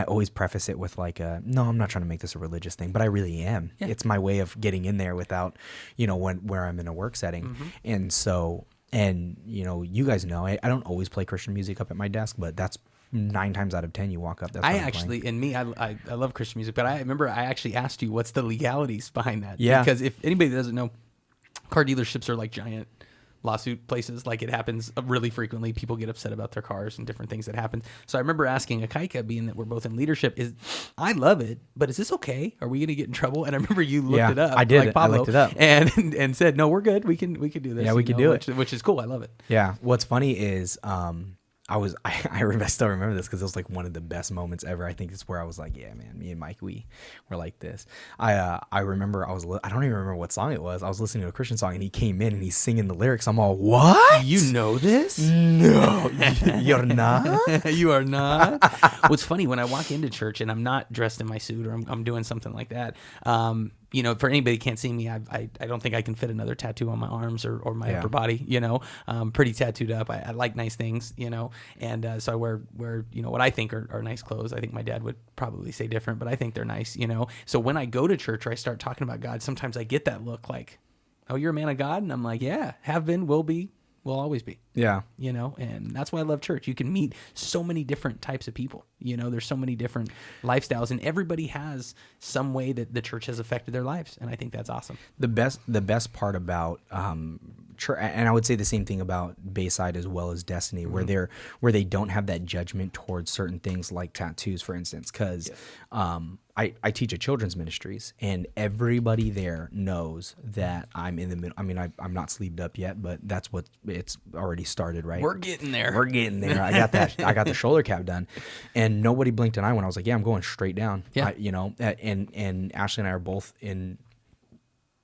always preface it with no, I'm not trying to make this a religious thing, but I really am. Yeah. It's my way of getting in there without, where I'm in a work setting. Mm-hmm. And so, you guys know, I don't always play Christian music up at my desk, but that's 9 times out of 10 you walk up. That's what I love Christian music, but I remember I actually asked you what's the legalities behind that. Yeah. Because if anybody doesn't know, car dealerships are like giant lawsuit places. Like, it happens really frequently. People get upset about their cars and different things that happen. So I remember asking Akaika, being that we're both in leadership, I love it, but is this okay? Are we going to get in trouble? And I remember you looked it up. I did. Like Pablo, I looked it up and said, no, we're good. We can do this. Yeah, we can do it, which is cool. I love it. Yeah. What's funny is I still remember this because it was like one of the best moments ever. I think it's where I was like, yeah, man, me and Mike, we're like this. I remember I don't even remember what song it was. I was listening to a Christian song, and he came in and he's singing the lyrics. I'm all, what? You know this? No, you're not. You are not. What's funny, when I walk into church and I'm not dressed in my suit, or I'm doing something like that, for anybody who can't see me, I don't think I can fit another tattoo on my arms or my upper body, pretty tattooed up. I like nice things, and so I wear what I think are nice clothes. I think my dad would probably say different, but I think they're nice, So when I go to church or I start talking about God, sometimes I get that look like, oh, you're a man of God? And I'm like, yeah, have been, will be, will always be. Yeah. And that's why I love church. You can meet so many different types of people. There's so many different lifestyles, and everybody has some way that the church has affected their lives. And I think that's awesome. The best part about church, and I would say the same thing about Bayside as well as Destiny, mm-hmm. where they don't have that judgment towards certain things like tattoos, for instance, because I teach at children's ministries, and everybody there knows that I'm in the middle. I mean, I'm not sleeved up yet, but that's it's already started, right? We're getting there. I got that. I got the shoulder cap done, and nobody blinked an eye when I was like, "Yeah, I'm going straight down." Yeah. And Ashley and I are both in.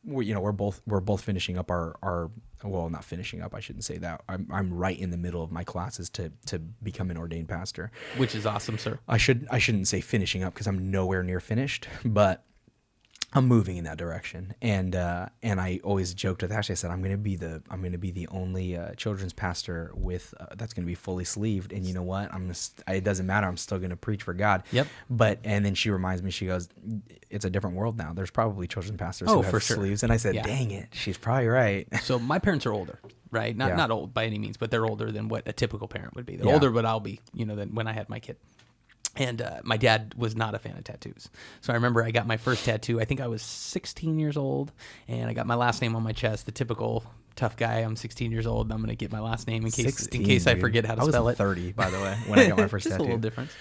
We're both finishing up our well, not finishing up. I shouldn't say that. I'm right in the middle of my classes to become an ordained pastor, which is awesome, sir. I shouldn't say finishing up because I'm nowhere near finished, but I'm moving in that direction, and I always joked with Ashley. I said I'm gonna be the only children's pastor with that's gonna be fully sleeved. And you know what? It doesn't matter. I'm still gonna preach for God. Yep. And then she reminds me. She goes, "It's a different world now. There's probably children's pastors Oh, who have for sure. sleeves." And I said, Yeah. "Dang it, she's probably right." So my parents are older, right? Yeah. Not old by any means, but they're older than what a typical parent would be. They're Yeah. older, but I'll be, than when I had my kid. And my dad was not a fan of tattoos. So I remember I got my first tattoo. I think I was 16 years old, and I got my last name on my chest. The typical tough guy. I'm 16 years old. And I'm going to get my last name in case 16, I dude. forget how to I was spell it. 30, by the way, when I got my first Just tattoo. a little difference.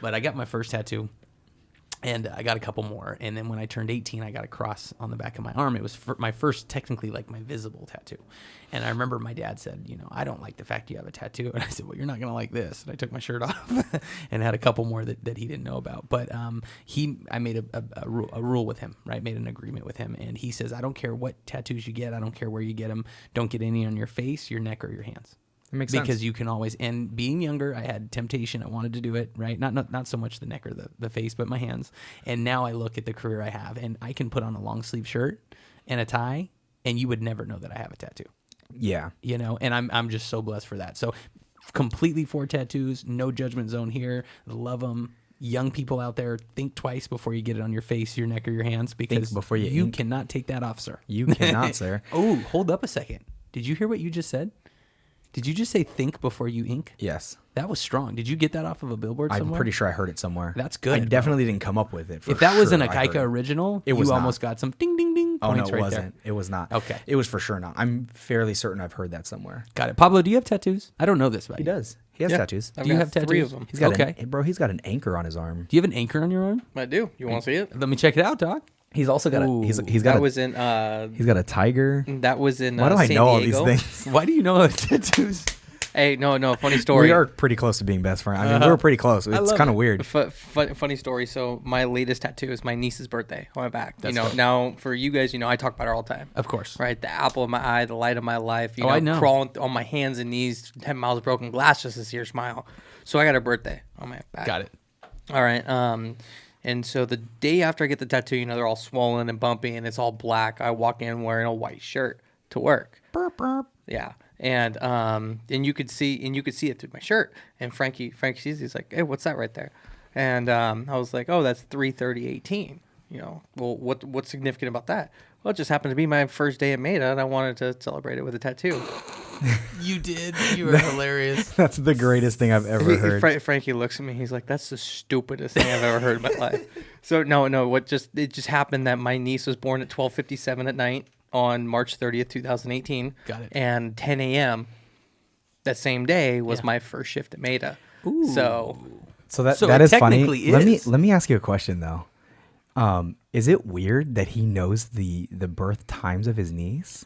But I got my first tattoo. And I got a couple more. And then when I turned 18, I got a cross on the back of my arm. It was my first, technically, like my visible tattoo. And I remember my dad said, I don't like the fact you have a tattoo. And I said, well, you're not going to like this. And I took my shirt off and had a couple more that he didn't know about. But I made a rule with him, right? Made an agreement with him. And he says, I don't care what tattoos you get. I don't care where you get them. Don't get any on your face, your neck, or your hands. It makes sense. Because you can always, and being younger, I had temptation. I wanted to do it, right? Not so much the neck or the face, but my hands. And now I look at the career I have, and I can put on a long sleeve shirt and a tie, and you would never know that I have a tattoo. Yeah. And I'm just so blessed for that. So completely for tattoos, no judgment zone here. Love them. Young people out there, think twice before you get it on your face, your neck, or your hands, because before you ink. cannot take that off, sir. You cannot, sir. Oh, hold up a second. Did you hear what you just said? Did you just say think before you ink? Yes. That was strong. Did you get that off of a billboard somewhere? I'm pretty sure I heard it somewhere. That's good, I bro. definitely didn't come up with it. If that was an I heard Akaika it. original, It was you not. almost got some ding, ding, ding Oh, no, points it right wasn't. there. It was not. Okay. It was for sure not. I'm fairly certain I've heard that somewhere. Got it. Pablo, do you have tattoos? I don't know this about He you. does. He has Yeah. tattoos. I've Do you got have tattoos? 3 of them. He's got Okay. he's got an anchor on his arm. Do you have an anchor on your arm? I do. You want to see it? Let me check it out, dog. He's also got he's got That a, was in. he's got a tiger. That was in. Why do I San know all these Diego. things? Why do you know about tattoos? Hey, no, funny story. We are pretty close to being best friends. I mean, we're pretty close. It's love kind of it. weird. Funny story. So my latest tattoo is my niece's birthday on my back. That's dope. Now for you guys, I talk about her all the time. Of course. Right, the apple of my eye, the light of my life. I know. Crawling on my hands and knees, 10 miles of broken glass just to see her smile. So I got her birthday on my back. Got it. All right. And so the day after I get the tattoo, they're all swollen and bumpy, and it's all black. I walk in wearing a white shirt to work. Burp, burp. Yeah. And you could see it through my shirt. And Frankie sees it. He's like, hey, what's that right there? And I was like, oh, that's 3/30/18. Well, what's significant about that? Well, it just happened to be my first day at Meta, and I wanted to celebrate it with a tattoo. You did. You were hilarious. That's the greatest thing I've ever heard. Frankie looks at me. He's like, "That's the stupidest thing I've ever heard in my life." So no. It just happened that my niece was born at 12:57 at night on March 30th, 2018. Got it. And 10 a.m. that same day was my first shift at Meta. Ooh. So So So that it is funny. technically is. Let me ask you a question though. Is it weird that he knows the birth times of his niece?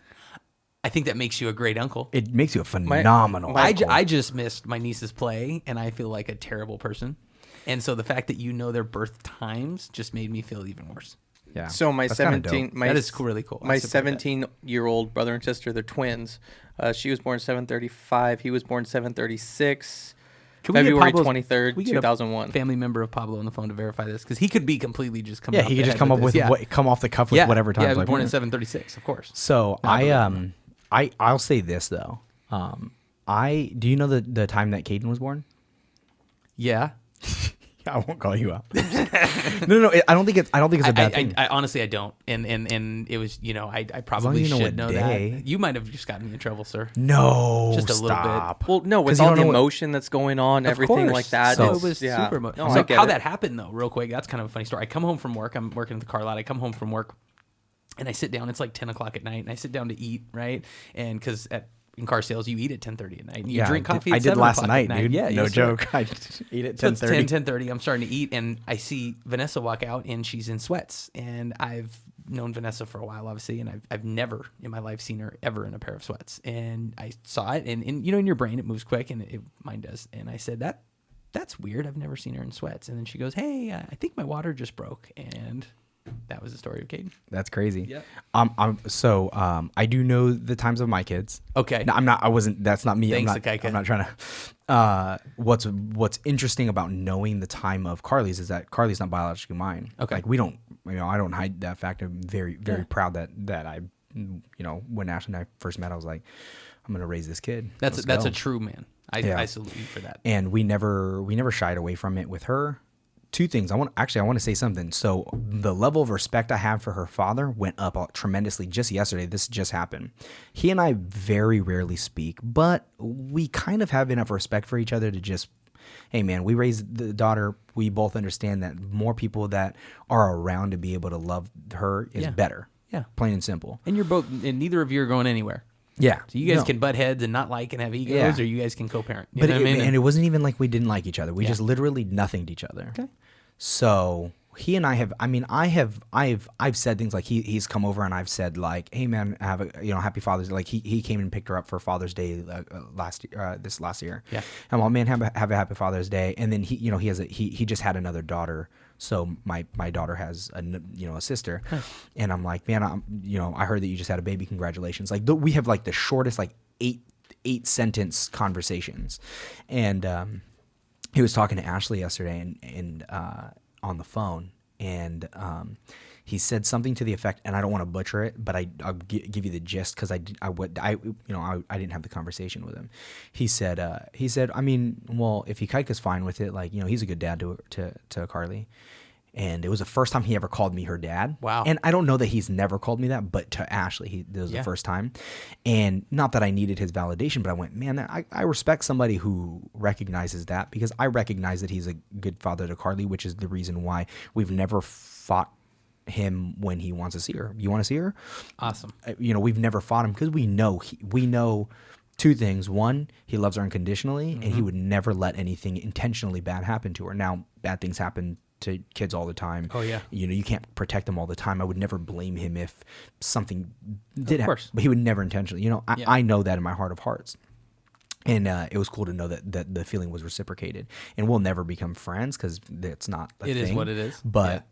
I think that makes you a great uncle. It makes you a phenomenal. uncle. I just missed my niece's play, and I feel like a terrible person. And so the fact that you know their birth times just made me feel even worse. Yeah. So my That's kinda dope. 17, That is really cool. I My support that. 17-year-old brother and sister, they're twins. She was born 7/35. He was born 7/36. Can we get February Pablo's- 23rd, can we get a 2001. Family member of Pablo on the phone to verify this, because he could be completely just coming. Yeah, off he the could just head come up with this. come off the cuff with whatever time. Yeah, he was like, born "Hmm." at 7:36, of course. So I'll say this though. Do you know the time that Caden was born? Yeah. I won't call you out. No. I don't think it's a bad thing. I honestly I don't, and it was I probably you know should what know day. that. You might have just gotten me in trouble, sir. No, Just a little bit. stop. Well, no, with 'Cause you all don't the know what- emotion that's going on, everything Of like course. that. So- So it's- it was yeah. super. No, So I get how it. that happened though, real quick. That's kind of a funny story. I come home from work. I'm working at the car lot. I come home from work, and I sit down. It's like 10 o'clock at night, and I sit down to eat. Right, and because in car sales, you eat at 10:30 at night. And you drink coffee. I At did 7 last o'clock night, at dude. Yeah, no yes, sir. joke. I ate at So it's 10:30. 10:30. I'm starting to eat, and I see Vanessa walk out, and she's in sweats. And I've known Vanessa for a while, obviously, and I've never in my life seen her ever in a pair of in and I saw it, and in your brain it moves quick, and mine does. And I said that's weird. I've never seen her in sweats. And then she goes, "Hey, I think my water just broke." And that was the story of Caden. That's crazy. Yep. I do know the times of my kids. Okay. No, I'm not. I wasn't. That's not me. Thanks, I'm Akaika. not trying to. What's interesting about knowing the time of Carly's is that Carly's not biologically mine. Okay. Like we don't. I don't hide that fact. I'm very proud that I. When Ashley and I first met, I was like, I'm gonna raise this kid. That's Let's a go. true man. I salute you for that. And we never shied away from it with her. Two things. I want to say something. So the level of respect I have for her father went up tremendously just yesterday. This just happened. He and I very rarely speak, but we kind of have enough respect for each other to just, hey man, we raised the daughter. We both understand that more people that are around to be able to love her is better. Yeah. Plain and simple. And neither of you are going anywhere. Yeah. So you guys can butt heads and not like and have egos, or you guys can co-parent. You But know what I mean? and it wasn't even like we didn't like each other. We just literally nothinged each other. Okay. So he and I have. I mean, I've said things like he's come over and I've said like, hey man, have a happy Father's Day. Like he came and picked her up for Father's Day this last year. Yeah. And well, man, have a happy Father's Day. And then he just had another daughter. So my daughter has a sister, and I'm like, man, I heard that you just had a baby. Congratulations. Like we have like the shortest like eight sentence conversations, and he was talking to Ashley yesterday and on the phone, and he said something to the effect, and I don't want to butcher it, but I'll give you the gist because I didn't have the conversation with him. He said, I mean, well, if Ikaika's fine with it, like he's a good dad to Carly. And it was the first time he ever called me her dad. Wow. And I don't know that he's never called me that, but to Ashley, this was the first time. And not that I needed his validation, but I went, man, I respect somebody who recognizes that, because I recognize that he's a good father to Carly, which is the reason why we've never fought him when he wants to see her. You want to see her? Awesome. We've never fought him because we know two things. One, he loves her unconditionally, and he would never let anything intentionally bad happen to her. Now, bad things happen to kids all the time. Oh yeah. You can't protect them all the time. I would never blame him if something did happen, course. but he would never intentionally. I know that in my heart of hearts. And it was cool to know that the feeling was reciprocated. And we'll never become friends because it's not a thing. It is what it is. But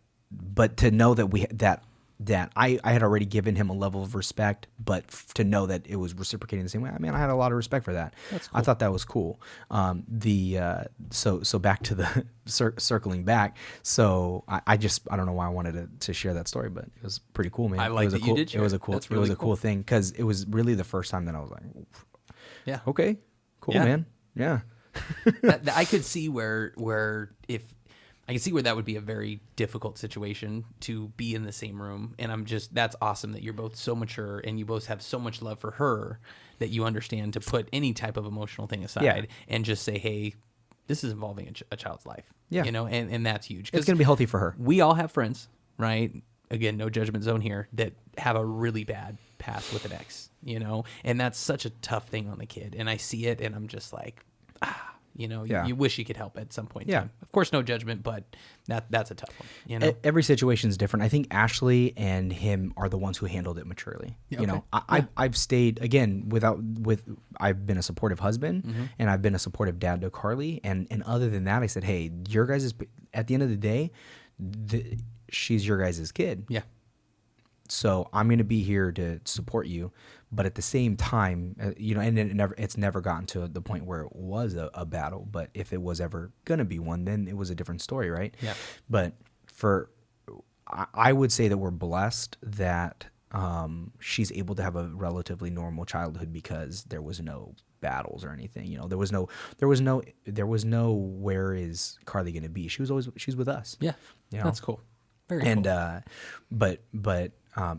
to know that I had already given him a level of respect, but to know that it was reciprocating the same way, I mean, I had a lot of respect for that. That's cool. I thought that was cool. So back to the circling back. So I don't know why I wanted to share that story, but it was pretty cool, man. I like that you did share it was a it. cool. That's It was really a cool thing because it was really the first time that I was like, yeah, okay, cool, Yeah. man, yeah. I could see where that would be a very difficult situation to be in the same room. And that's awesome that you're both so mature and you both have so much love for her that you understand to put any type of emotional thing aside and just say, hey, this is involving a child's life. Yeah. And that's huge. It's gonna be healthy for her. We all have friends, right? Again, no judgment zone here, that have a really bad past with an ex, and that's such a tough thing on the kid. And I see it and I'm just like, you wish you could help at some point in time. Of course, no judgment, but that's a tough one. Every situation is different. I think Ashley and him are the ones who handled it maturely. I've stayed again I've been a supportive husband and I've been a supportive dad to Carly. And other than that, I said, hey, your guys' at the end of the day, she's your guys' kid. Yeah. So I'm going to be here to support you, but at the same time, and it's never gotten to the point where it was a battle. But if it was ever going to be one, then it was a different story, right? Yeah. But I would say that we're blessed that she's able to have a relatively normal childhood because there was no battles or anything. There was no where is Carly going to be? She's with us. Yeah. That's cool. Very cool. And but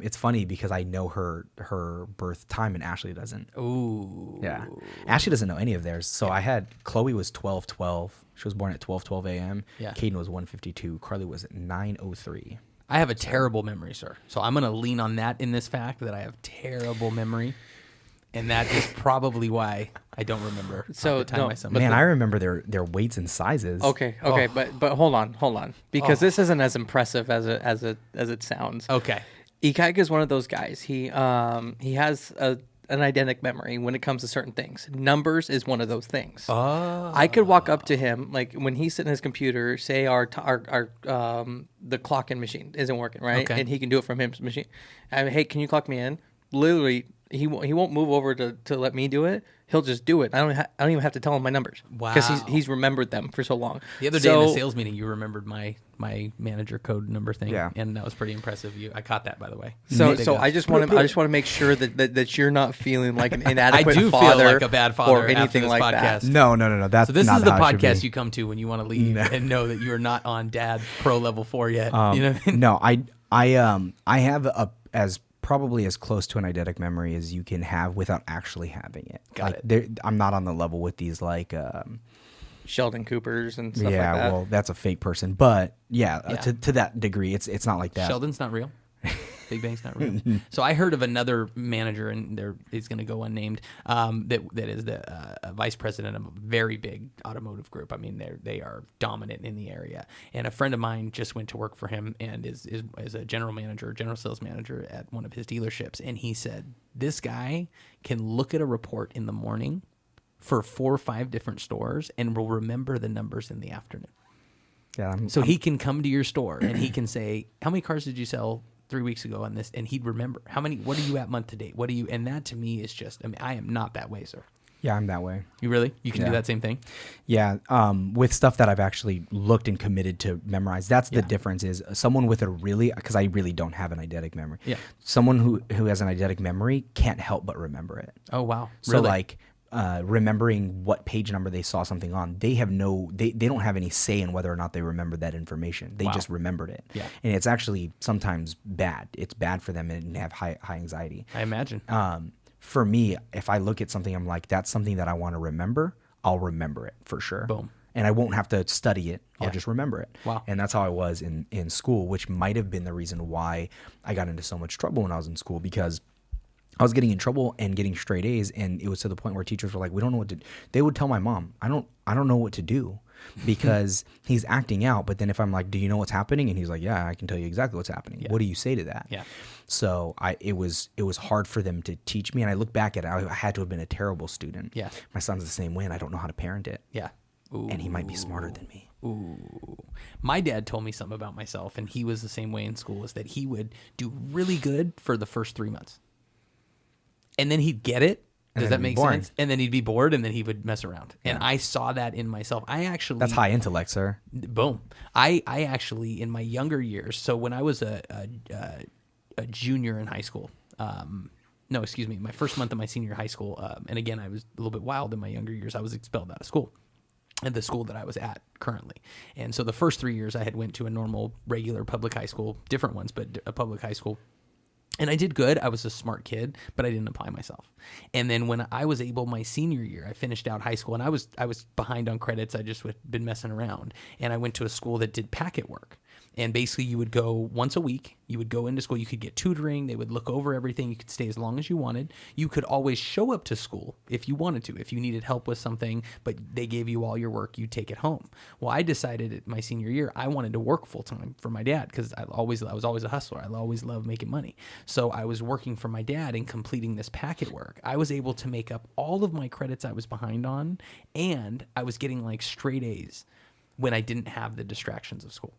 it's funny because I know her birth time and Ashley doesn't. Ooh. Yeah. Ashley doesn't know any of theirs. So I had Chloe was 12:12. She was born at 12:12 a.m. Yeah. Caden was 1:52. Carly was 9:03. I have a terrible memory, sir. So I'm going to lean on that in this fact that I have terrible memory. And that is probably why I don't remember the time my son was Man, born. I remember their weights and sizes. Okay, but hold on, because this isn't as impressive as it sounds. Okay. Ikaika is one of those guys. He has a an eidetic memory when it comes to certain things. Numbers is one of those things. Oh. I could walk up to him, like when he's sitting at his computer, say the clock-in machine isn't working, right? Okay. And he can do it from his machine. Hey, can you clock me in? Literally, he won't move over to let me do it. He'll just do it. I don't even have to tell him my numbers. Wow. Because he's remembered them for so long. The other day in a sales meeting, you remembered my manager code number thing, and that was pretty impressive. I caught that, by the way. So I just want to make sure that you're not feeling like an inadequate I do father feel like a bad father or anything after this like podcast. that. No. That's So this not is the how it should podcast be. you come to when you want to leave and know that you are not on Dad Pro Level 4 yet. You know? No, I have probably as close to an eidetic memory as you can have without actually having it. Got it. I'm not on the level with these like Sheldon Coopers and stuff like that. well, that's a fake person, but to that degree, it's not like that. Sheldon's not real. Big Bang's not real. So I heard of another manager, and he's going to go unnamed. That is the vice president of a very big automotive group. I mean, they are dominant in the area. And a friend of mine just went to work for him and is a general sales manager at one of his dealerships. And he said this guy can look at a report in the morning for 4 or 5 different stores and will remember the numbers in the afternoon. Yeah. He can come to your store and he can say, how many cars did you sell 3 weeks ago on this? And he'd remember what are you at month to date? And that to me is just, I mean, I am not that way, sir. Yeah, I'm that way. You really? You can do that same thing? Yeah. With stuff that I've actually looked and committed to memorize, that's the difference is someone with because I really don't have an eidetic memory. Yeah. Someone who has an eidetic memory can't help but remember it. Oh, wow. So Really? like remembering what page number they saw something on, they don't have any say in whether or not they remember that information. They just remembered it. Yeah. And it's actually sometimes bad. It's bad for them and have high anxiety. I imagine. For me, if I look at something, I'm like, that's something that I want to remember, I'll remember it for sure. Boom. And I won't have to study it. I'll just remember it. Wow. And that's how I was in school, which might have been the reason why I got into so much trouble when I was in school, because I was getting in trouble and getting straight A's, and it was to the point where teachers were like, we don't know what to. They would tell my mom, I don't know what to do, because he's acting out. But then if I'm like, do you know what's happening? And he's like, yeah, I can tell you exactly what's happening. Yeah. What do you say to that? Yeah. So it was hard for them to teach me, and I look back at it, I had to have been a terrible student. Yeah. My son's the same way, and I don't know how to parent it. Yeah. Ooh. And he might be smarter than me. Ooh. My dad told me something about myself, and he was the same way in school, is that he would do really good for the first 3 months. And then he'd get it. Does that make sense? And then he'd be bored, and then he would mess around. Yeah. And I saw that in myself. That's high intellect, sir. Boom. I actually, in my younger years, so when I was a junior in high school, my first month of my senior high school, and again, I was a little bit wild in my younger years, I was expelled out of school at the school that I was at currently. And so the first 3 years I had went to a normal, regular public high school, different ones, but a public high school. And I did good. I was a smart kid, but I didn't apply myself. And then when I was able, my senior year, I finished out high school, and I was behind on credits. I just been messing around, and I went to a school that did packet work. And basically, you would go once a week. You would go into school. You could get tutoring. They would look over everything. You could stay as long as you wanted. You could always show up to school if you wanted to. If you needed help with something, but they gave you all your work, you take it home. Well, I decided at my senior year I wanted to work full time for my dad, because I was always a hustler. I always loved making money. So I was working for my dad and completing this packet work. I was able to make up all of my credits I was behind on, and I was getting like straight A's when I didn't have the distractions of school.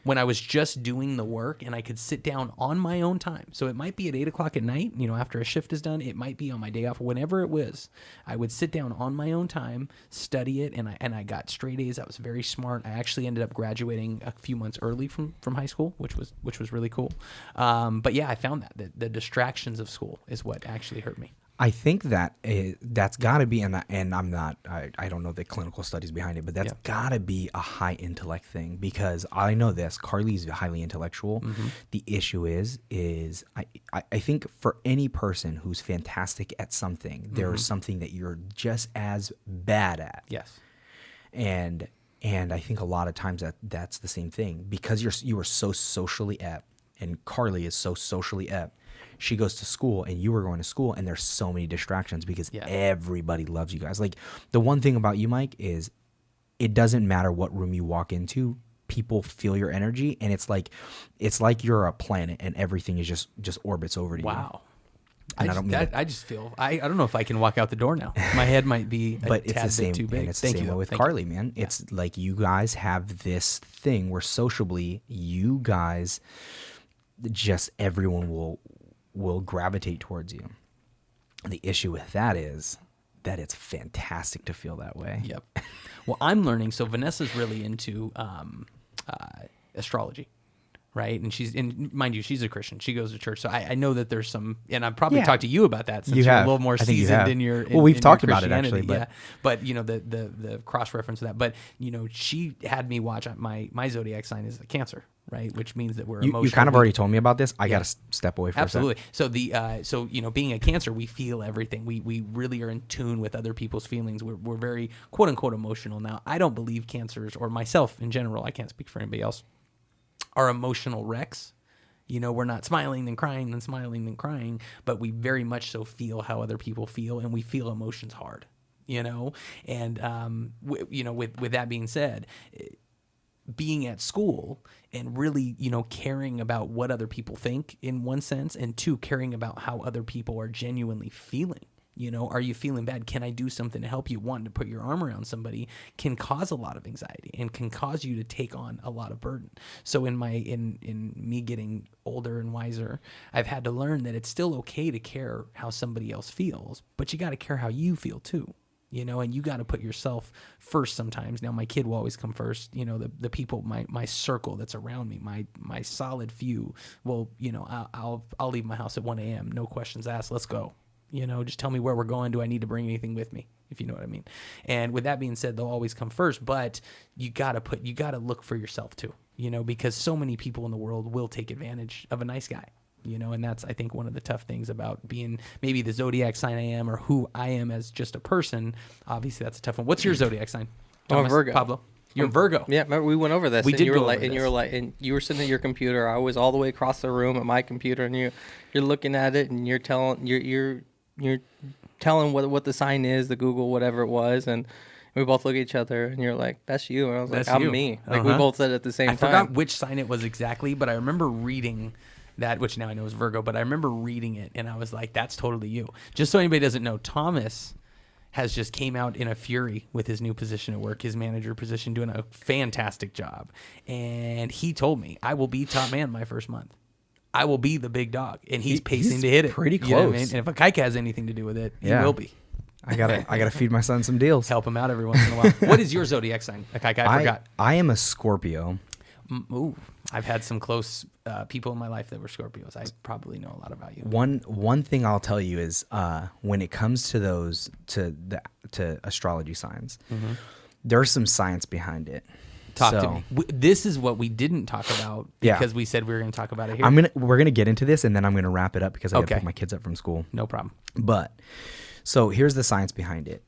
When I was just doing the work and I could sit down on my own time. So it might be at 8 o'clock at night, after a shift is done. It might be on my day off, whenever it was. I would sit down on my own time, study it, and I got straight A's. I was very smart. I actually ended up graduating a few months early from high school, which was really cool. But yeah, I found that the distractions of school is what actually hurt me. I think that's got to be, and I'm not, I don't know the clinical studies behind it, but that's got to be a high intellect thing, because I know this, Carly's highly intellectual. Mm-hmm. The issue is I think for any person who's fantastic at something, there is something that you're just as bad at. Yes. And I think a lot of times that's the same thing, because you are so socially apt, and Carly is so socially apt. She goes to school, and you are going to school, and there's so many distractions because everybody loves you guys. Like, the one thing about you, Mike, is it doesn't matter what room you walk into, people feel your energy, and it's like you're a planet, and everything is just orbits over to you. Wow. And I don't mean I just feel I don't know if I can walk out the door now. My head might be a but it's tad the same, bit too big. and it's Thank the same you, way with Thank Carly, you. man. It's like you guys have this thing where sociably, you guys, just everyone will gravitate towards you. The issue with that is that it's fantastic to feel that way. Yep. Well, I'm learning. So Vanessa's really into astrology, right? And mind you, she's a Christian. She goes to church. So I know that there's some, and I've probably talked to you about that since You you're have. a little more I think you seasoned have. in your. Well, we've in talked your about it, actually, Christianity, but- But the cross reference to that. But she had me watch my zodiac sign is a Cancer, right? Which means that we're emotional. You kind of already told me about this. I got to step away for Absolutely. a second. So being a Cancer, we feel everything. We really are in tune with other people's feelings. We're very quote unquote emotional. Now, I don't believe Cancers, or myself in general, I can't speak for anybody else, are emotional wrecks. We're not smiling and crying and smiling and crying, but we very much so feel how other people feel, and we feel emotions hard. And with that being said, being at school and really, caring about what other people think in one sense, and two, caring about how other people are genuinely feeling. Are you feeling bad? Can I do something to help you? Wanting to put your arm around somebody can cause a lot of anxiety and can cause you to take on a lot of burden. So in me getting older and wiser, I've had to learn that it's still okay to care how somebody else feels, but you got to care how you feel too. And you got to put yourself first sometimes. Now, my kid will always come first. The people, my circle that's around me, my solid few. Well, I'll leave my house at 1 a.m. No questions asked. Let's go. Just tell me where we're going. Do I need to bring anything with me? If you know what I mean. And with that being said, they'll always come first. But you gotta look for yourself too. Because so many people in the world will take advantage of a nice guy. And that's, I think, one of the tough things about being maybe the zodiac sign I am, or who I am as just a person. Obviously, that's a tough one. What's your zodiac sign? I'm a Virgo. Pablo. You're Virgo. Yeah, remember we went over this. We and did you were go like, over and this. you were like, and you were sitting at your computer. I was all the way across the room at my computer, and you're looking at it, and you're telling what the sign is, the Google, whatever it was, and we both look at each other, and you're like, "That's you," and I was That's like, "I'm you. me." Like we both said it at the same I time. forgot which sign it was exactly, but I remember reading that, which now I know is Virgo, but I remember reading it, and I was like, that's totally you. Just so anybody doesn't know, Thomas has just came out in a fury with his new position at work, his manager position, doing a fantastic job. And he told me, I will be top man my first month. I will be the big dog. And he's pacing to hit it. Pretty You know what I close. mean? And if Akaika has anything to do with it, he Yeah. will be. I gotta feed my son some deals. Help him out every once in a while. What is your zodiac sign, Akaika? I forgot. I am a Scorpio. Ooh, I've had some close people in my life that were Scorpios. I probably know a lot about you. One thing I'll tell you is when it comes to those to astrology signs, there's some science behind it. Talk to me. This is what we didn't talk about because Yeah. we said we were going to talk about it here. We're gonna get into this and then I'm gonna wrap it up because I gotta Okay. pick my kids up from school. No problem. But so here's the science behind it.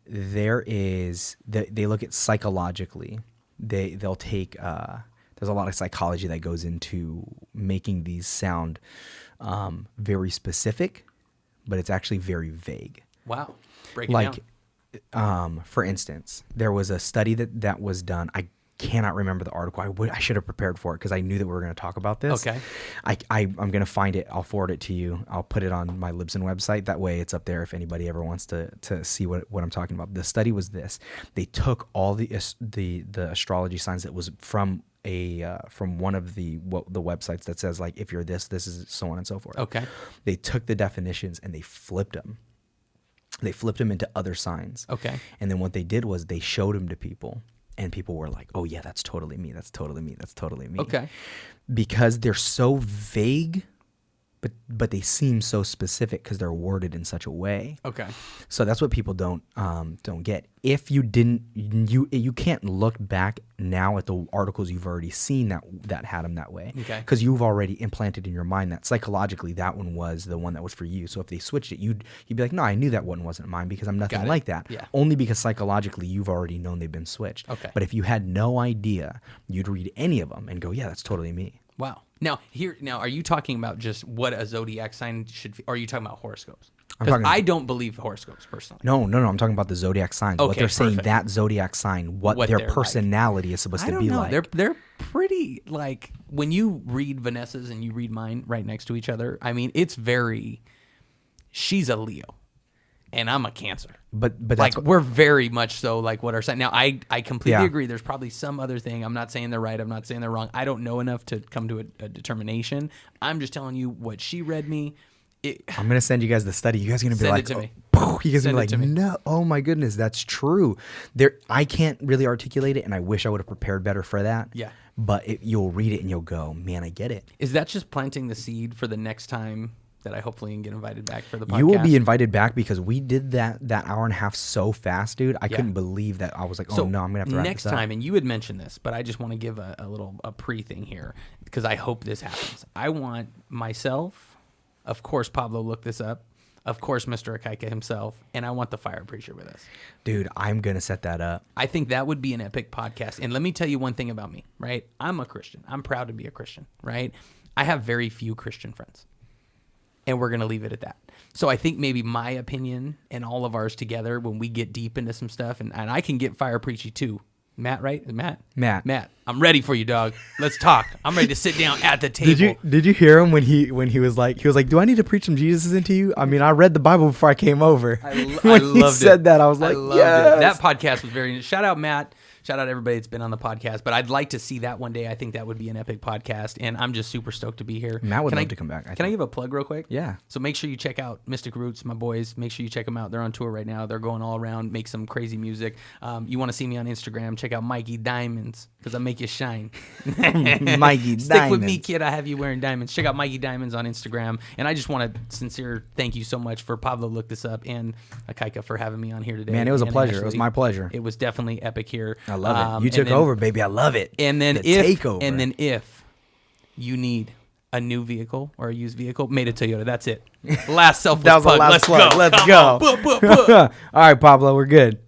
They look at psychologically. They'll take there's a lot of psychology that goes into making these sound very specific, but it's actually very vague. Wow. Break it down. For instance, there was a study that was done. I cannot remember the article. I should have prepared for it because I knew that we were going to talk about this. Okay. I'm going to find it. I'll forward it to you. I'll put it on my Libsyn website. That way it's up there if anybody ever wants to see what I'm talking about. The study was this. They took all the astrology signs that was from one of the websites that says like, if you're this is so on and so forth. Okay. They took the definitions and they flipped them. They flipped them into other signs. Okay. And then what they did was they showed them to people. And people were like, oh, yeah, that's totally me. That's totally me. That's totally me. Okay. Because they're so vague, but they seem so specific because they're worded in such a way. Okay. So that's what people don't get. If you didn't, you can't look back now at the articles you've already seen that had them that way. Okay. Because you've already implanted in your mind that psychologically that one was the one that was for you. So if they switched it, you'd be like, no, I knew that one wasn't mine because I'm nothing Got it. like that. Yeah. Only because psychologically you've already known they've been switched. Okay. But if you had no idea, you'd read any of them and go, yeah, that's totally me. Wow. Now, are you talking about just what a zodiac sign should be? Or are you talking about horoscopes? I'm Because talking- I don't believe horoscopes personally. No. I'm talking about the zodiac signs. What Okay, they're saying, perfect. that zodiac sign, what What their they're like. personality is supposed I to don't be know. like. They're pretty, like, when you read Vanessa's and you read mine right next to each other, I mean, it's very, she's a Leo, and I'm a Cancer. But Like, that's we're very much so like what our sign. Now, I completely Yeah. agree. There's probably some other thing. I'm not saying they're right. I'm not saying they're wrong. I don't know enough to come to a determination. I'm just telling you what she read me. I'm gonna send you guys the study. You guys are gonna be Send like, it to me. oh, you guys are Send gonna it to be me. like, no, oh my goodness, that's true. There, I can't really articulate it, and I wish I would have prepared better for that. Yeah. But you'll read it and you'll go, man, I get it. Is that just planting the seed for the next time that I hopefully can get invited back for the podcast? You will be invited back because we did that hour and a half so fast, dude. I Yeah. couldn't believe that. I was like, oh So no, I'm gonna have to wrap next this up. time, and you had mentioned this, but I just want to give a little pre thing here because I hope this happens. I want myself, of course, Pablo looked this up, of course, Mr. Akaika himself, and I want the fire preacher with us. Dude, I'm gonna set that up. I think that would be an epic podcast. And let me tell you one thing about me, right? I'm a Christian. I'm proud to be a Christian, right? I have very few Christian friends. And we're going to leave it at that. So I think maybe my opinion and all of ours together, when we get deep into some stuff, and I can get fire preachy too. Matt, right? Matt, I'm ready for you, dog. Let's talk. I'm ready to sit down at the table. Did you hear him when he was like, do I need to preach some Jesus into you? I mean, I read the Bible before I came over. I when loved he said it. that, I was like, loved yes. it. That podcast was very. Shout out Matt. Shout out everybody that's been on the podcast. But I'd like to see that one day. I think that would be an epic podcast, and I'm just super stoked to be here. Matt would love to come back. Can I give a plug real quick? Yeah. So make sure you check out Mystic Roots, my boys. Make sure you check them out. They're on tour right now. They're going all around, make some crazy music. You want to see me on Instagram? Check out Mikey Diamonds because I make you shine. Mikey Stick with me, Diamonds. kid. I have you wearing diamonds. Check out Mikey Diamonds on Instagram. And I just want to sincere thank you so much for Pablo looked this up and Akaika for having me on here today. Man, it was a And pleasure. It was Ashley. my pleasure. It was definitely epic here. I love it. You and took then- over, baby. I love it. And then The if takeover. if you need a new vehicle or a used vehicle, made a Toyota. That's it. Last selfless That was the plug. last Let's plug. go. Let's Come go. on. Boop, boop, boop. All right, Pablo, we're good.